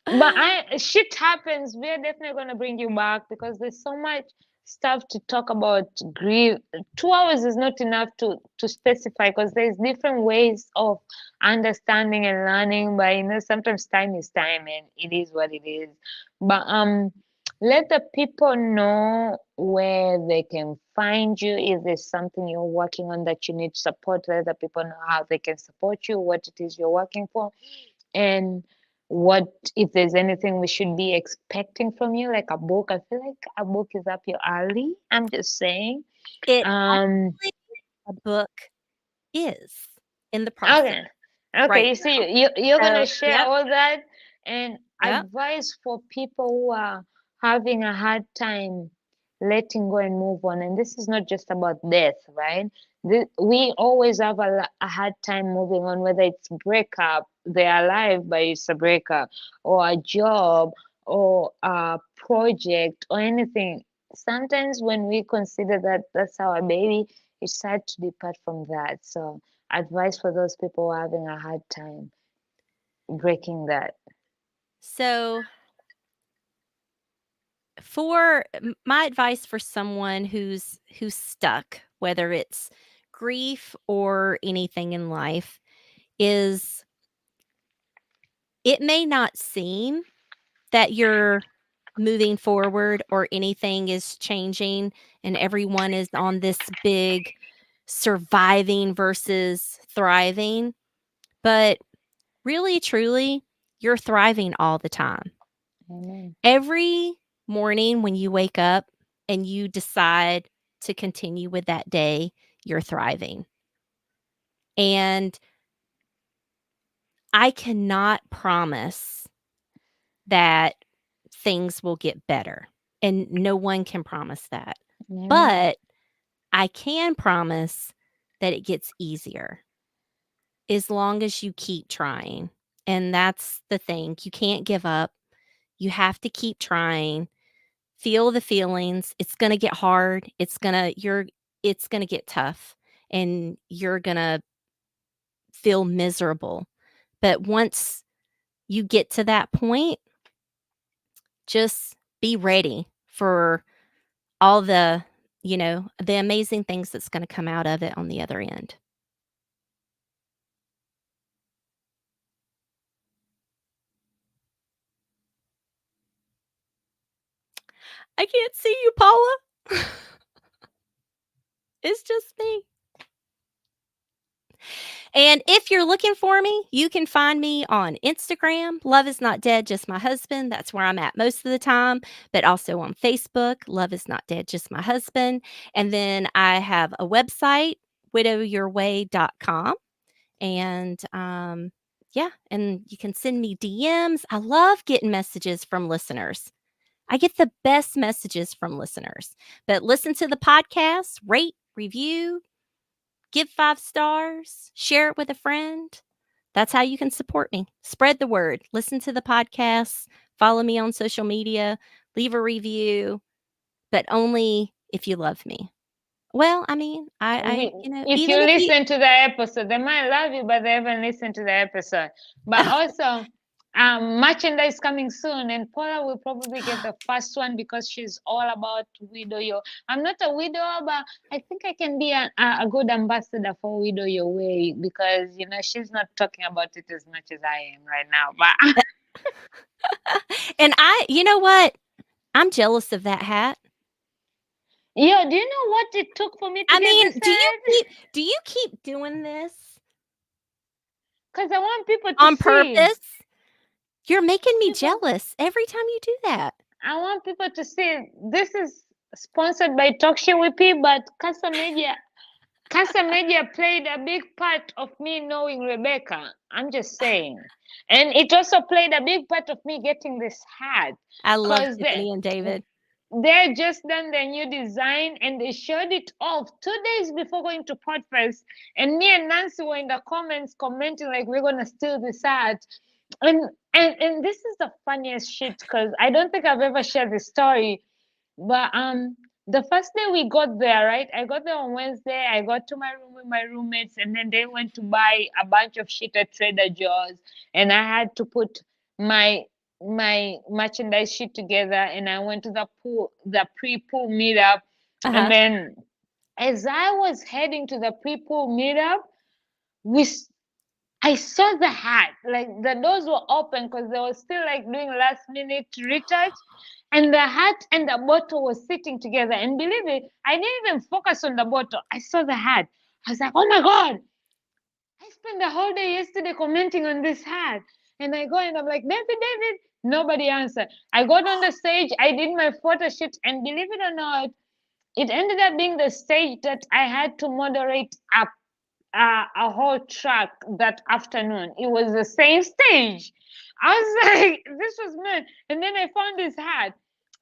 But shit happens. We're definitely gonna bring you back because there's so much stuff to talk about grief. 2 hours is not enough to specify because there's different ways of understanding and learning. But sometimes time is time, and it is what it is. But let the people know where they can find you. If there's something you're working on that you need support, let the people know how they can support you, what it is you're working for, and what if there's anything we should be expecting from you, like a book. I feel like a book is up your alley. I'm just saying. It Um, actually a book is in the process okay. Okay, right you now. see, you're So, gonna share yep, all that and yep. advice for people who are having a hard time letting go and move on. And this is not just about death, right? We always have a hard time moving on, whether it's breakup, they're alive, but it's a breakup, or a job, or a project, or anything. Sometimes when we consider that that's our baby, it's hard to depart from that. So advice for those people who are having a hard time breaking that. So, for my advice for someone who's stuck, whether it's grief or anything in life, is it may not seem that you're moving forward or anything is changing and everyone is on this big surviving versus thriving, but really truly, you're thriving all the time. Amen. Every morning when you wake up and you decide to continue with that day, you're thriving. And I cannot promise that things will get better, and no one can promise that. Amen. But I can promise that it gets easier as long as you keep trying. And that's the thing. You can't give up. You have to keep trying. Feel the feelings. It's going to get hard. It's going to get tough and you're going to feel miserable. But once you get to that point, just be ready for all the amazing things that's going to come out of it on the other end. I can't see you, Paula. It's just me. And if you're looking for me, you can find me on Instagram, Love is Not Dead, Just My Husband. That's where I'm at most of the time, but also on Facebook, Love is Not Dead, Just My Husband. And then I have a website, widowyourway.com. And yeah, and you can send me DMs. I love getting messages from listeners. I get the best messages from listeners. But listen to the podcast, rate, review, give 5 stars, share it with a friend. That's how you can support me. Spread the word. Listen to the podcast, follow me on social media, leave a review, but only if you love me. Well, I mean, If you even if you listen to the episode, they might love you, but they haven't listened to the episode. But also, merchandise coming soon, and Paula will probably get the first one because she's all about widow your. I'm not a widower, but I think I can be a good ambassador for widow your way because she's not talking about it as much as I am right now. But and you know what? I'm jealous of that hat. yo, do you know what it took for me to I get mean, this hat? do you keep doing this Because I want people to on see. purpose? You're making me People jealous every time you do that. I want people to see this is sponsored by TalkShitWithP, but Casa Media played a big part of me knowing Rebecca. I'm just saying. And it also played a big part of me getting this hat. I love Because Tiffany and David. they just done their new design and they showed it off 2 days before going to Podfest. And me and Nancy were in the comments commenting like we're gonna steal this hat. And this is the funniest shit because I don't think I've ever shared this story. But the first day we got there, right? I got there on Wednesday. I got to my room with my roommates, and then they went to buy a bunch of shit at Trader Joe's, and I had to put my my merchandise shit together, and I went to the pre-pool meetup. And Uh-huh. then as I was heading to the pre-pool meetup, we I saw the hat. Like the doors were open because they were still like doing last minute retouch. And the hat and the bottle was sitting together. And believe it, I didn't even focus on the bottle. I saw the hat. I was like, oh my God, I spent the whole day yesterday commenting on this hat. And I go and I'm like, David. Nobody answered. I got on the stage, I did my photo shoot, and believe it or not, it ended up being the stage that I had to moderate a whole track that afternoon. It was the same stage. I was like, this was mad. And then I found this hat.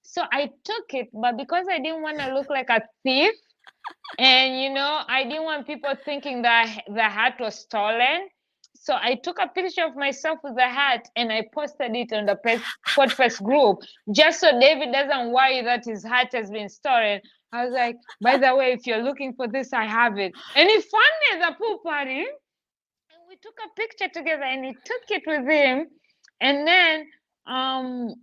So I took it, but because I didn't want to look like a thief, and I didn't want people thinking that the hat was stolen. So I took a picture of myself with the hat and I posted it on the Podfest group, just so David doesn't worry that his hat has been stolen. I was like, by the way, if you're looking for this, I have it. And he found me at the pool party. And we took a picture together and he took it with him. And then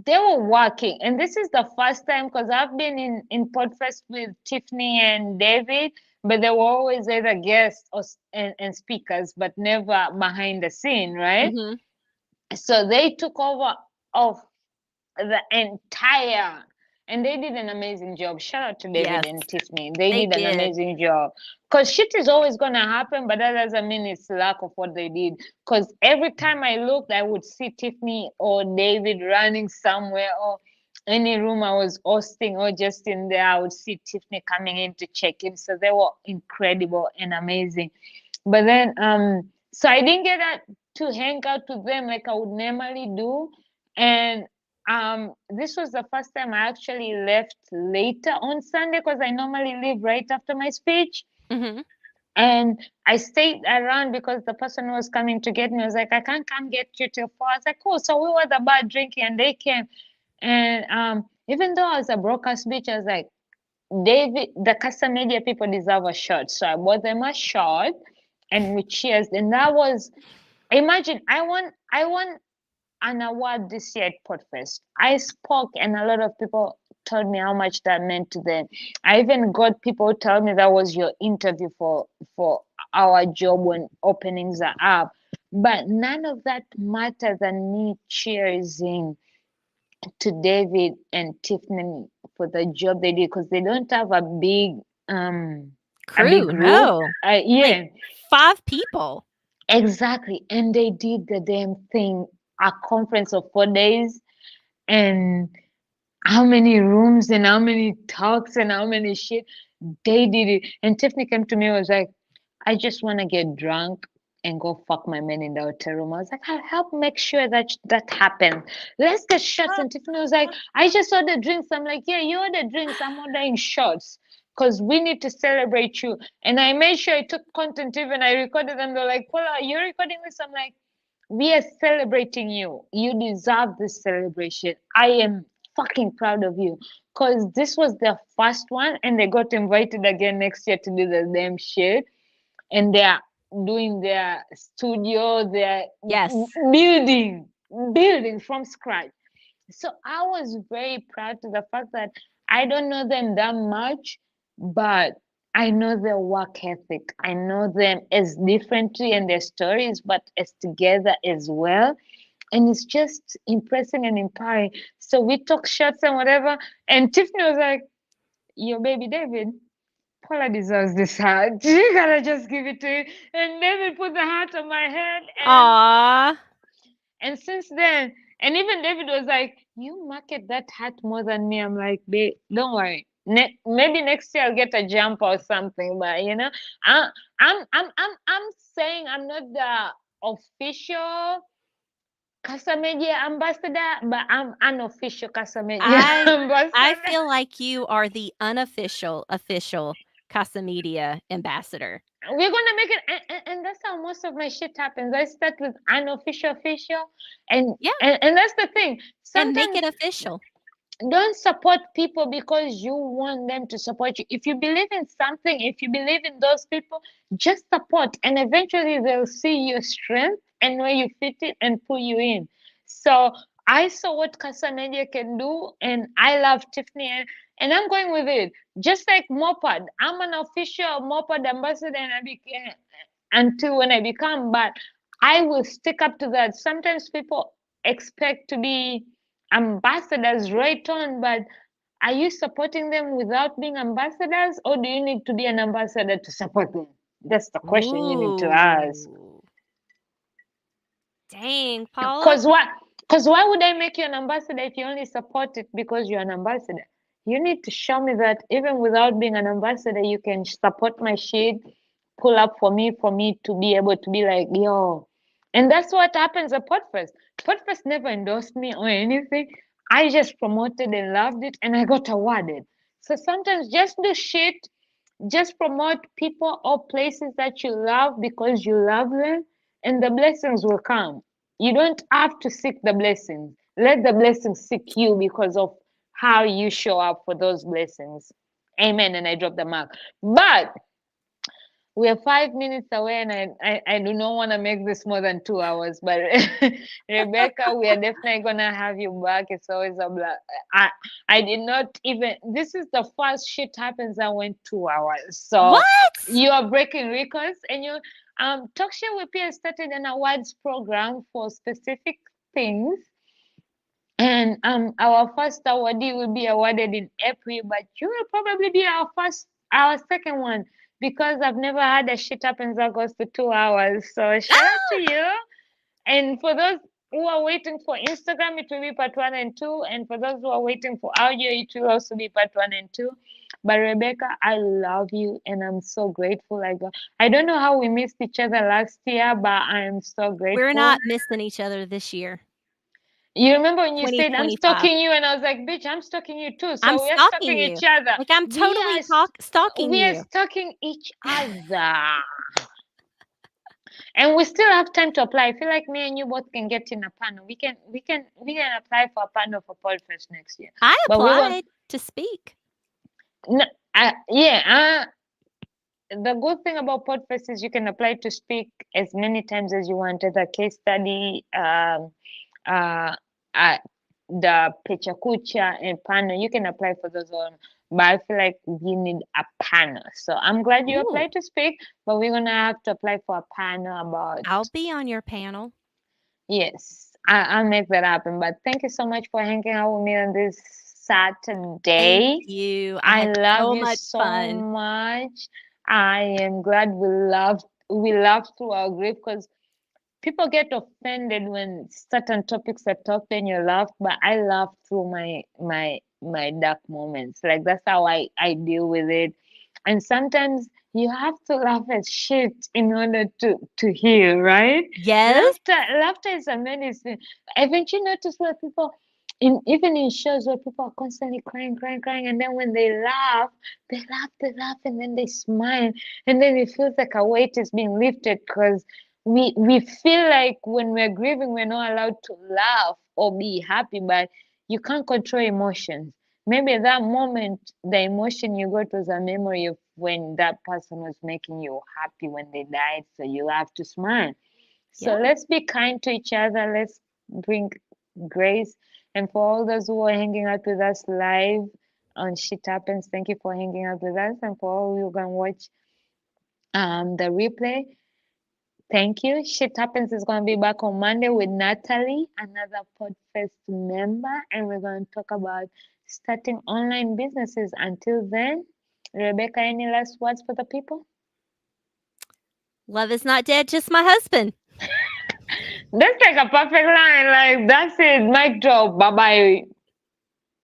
they were working, and this is the first time because I've been in Podfest with Tiffany and David, but they were always either guests and speakers, but never behind the scene, right? Mm-hmm. So they took over of the entire, and they did an amazing job. Shout out to David Yes, and Tiffany. They they did an did. amazing job. Because shit is always gonna happen, but that doesn't mean it's lack of what they did. Because every time I looked, I would see Tiffany or David running somewhere, or any room I was hosting or just in there, I would see Tiffany coming in to check in. So they were incredible and amazing. But then so I didn't get to hang out with them like I would normally do. And this was the first time I actually left later on Sunday because I normally leave right after my speech. Mm-hmm. And I stayed around because the person who was coming to get me was like, I can't come get you till 4. I was like, cool. So we were at the bar drinking and they came. And even though I was a broadcast speech, I was like, David, the custom media people deserve a shot. So I bought them a shot and we cheers. And that was, imagine, I won an award this year at Podfest. I spoke, and a lot of people told me how much that meant to them. I even got people tell me that was your interview for our job when openings are up. But none of that matters than me cheering to David and Tiffany for the job they did because they don't have a big Crew, group. no. Yeah, Like 5 people. exactly. And they did the damn thing. A conference of 4 days, and how many rooms and how many talks and how many shit. They did it. And Tiffany came to me and was like, I just want to get drunk and go fuck my man in the hotel room. I was like, I'll help make sure that happens. Let's get shots. And Tiffany was like, I just ordered drinks. I'm like, yeah, you ordered drinks. I'm ordering shots because we need to celebrate you. And I made sure I took content even. I recorded them. They're like, Paula, you're recording this? I'm like, we are celebrating you. You deserve this celebration. I am fucking proud of you because this was their first one and they got invited again next year to do the damn shit. And they're doing their studio, they're Yes. building from scratch. So I was very proud to the fact that I don't know them that much, but I know their work ethic. I know them as differently and their stories, but as together as well. And it's just impressing and empowering. So we talk shots and whatever. And Tiffany was like, your baby David, Paula deserves this hat. You gotta just give it to him. And David put the hat on my head, Aw. and since then, and even David was like, "You market that hat more than me." I'm like, "Babe, don't worry. Maybe next year I'll get a jumper or something." But I, I'm saying I'm not the official Casa Media ambassador, but I'm unofficial Casa Media I I ambassador. feel like you are the unofficial official Casa Media ambassador. We're gonna make it, and that's how most of my shit happens. I start with unofficial, official, and Yeah, and that's the thing. and make Sometimes it official. don't support people because you want them to support you. If you believe in something, if you believe in those people, just support, and eventually they'll see your strength and where you fit it and pull you in. So I saw what Casamedia can do, and I love Tiffany, and I'm going with it. Just like Moped, I'm an official Moped ambassador, and I became until when I become, but I will stick up to that. Sometimes people expect to be ambassadors right on, but are you supporting them without being ambassadors, or do you need to be an ambassador to support them? That's the question you need to ask. Ooh. Dang, Paula. Because what? Because why would I make you an ambassador if you only support it because you're an ambassador? You need to show me that even without being an ambassador, you can support my shit, pull up for me to be able to be like, yo. And that's what happens at Podfest. Podfest never endorsed me or anything. I just promoted and loved it, and I got awarded. So sometimes just do shit, just promote people or places that you love because you love them, and the blessings will come. You don't have to seek the blessings. Let the blessings seek you because of how you show up for those blessings. Amen. And I drop the mark. But we are 5 minutes away, and I do not want to make this more than 2 hours. But Rebecca, we are definitely gonna have you back. It's always a I I did not even. This is the first shit happens. I went 2 hours. So What? you are breaking records, and you TalkShitWithP has started an awards program for specific things. And our first awardee will be awarded in April, but you will probably be our second one because I've never had a shit happens that goes to 2 hours. So shout out to you. And for those who are waiting for Instagram, it will be part one and two. And for those who are waiting for audio, it will also be part one and two. But Rebecca, I love you, and I'm so grateful. I don't know how we missed each other last year, but I am so We're grateful. not missing each other this year. You remember when you said I'm 2025. stalking you, and I was like, bitch, I'm stalking you too. I'm So we are stalking stalking you. each other. Like I'm We totally are stalking we are you. stalking each other. And we still have time to apply. I feel like me and you both can get in a panel. We can apply for a panel for Podfest next year. I But we're going applied to speak. no, yeah. The good thing about Podfest is you can apply to speak as many times as you want as a case study, uh, uh, the Pecha Kucha and panel. You can apply for those all. But I feel like you need a panel. So I'm glad you Ooh, applied to speak, but we're gonna have to apply for a panel about. I'll be on your panel. Yes, I'll make that happen. But thank you so much for hanging out with me on this Thank Saturday. you. I I had love so you much so fun. much. I am glad we laughed through our grief because people get offended when certain topics are talked and you laugh, but I laugh through my dark moments. Like that's how I deal with it. And sometimes you have to laugh at shit in order to heal, right? Yes. Laughter is a medicine. Haven't you noticed where people even in shows where people are constantly crying, crying, crying, and then when they laugh, and then they smile, and then it feels like a weight is being lifted because we feel like when we're grieving, we're not allowed to laugh or be happy, but you can't control emotions. Maybe at that moment, the emotion you got was a memory of when that person was making you happy when they died, so you have to smile. So Yeah. let's be kind to each other. Let's bring grace. And for all those who are hanging out with us live on Shit Happens, thank you for hanging out with us. And for all you can watch the replay, thank you. Shit Happens is going to be back on Monday with Natalie, another Podfest member, and we're going to talk about starting online businesses. Until then, Rebecca, any last words for the people? Love is not dead, just my husband. That's like a perfect line. Like, that's it. Mic drop. Bye bye.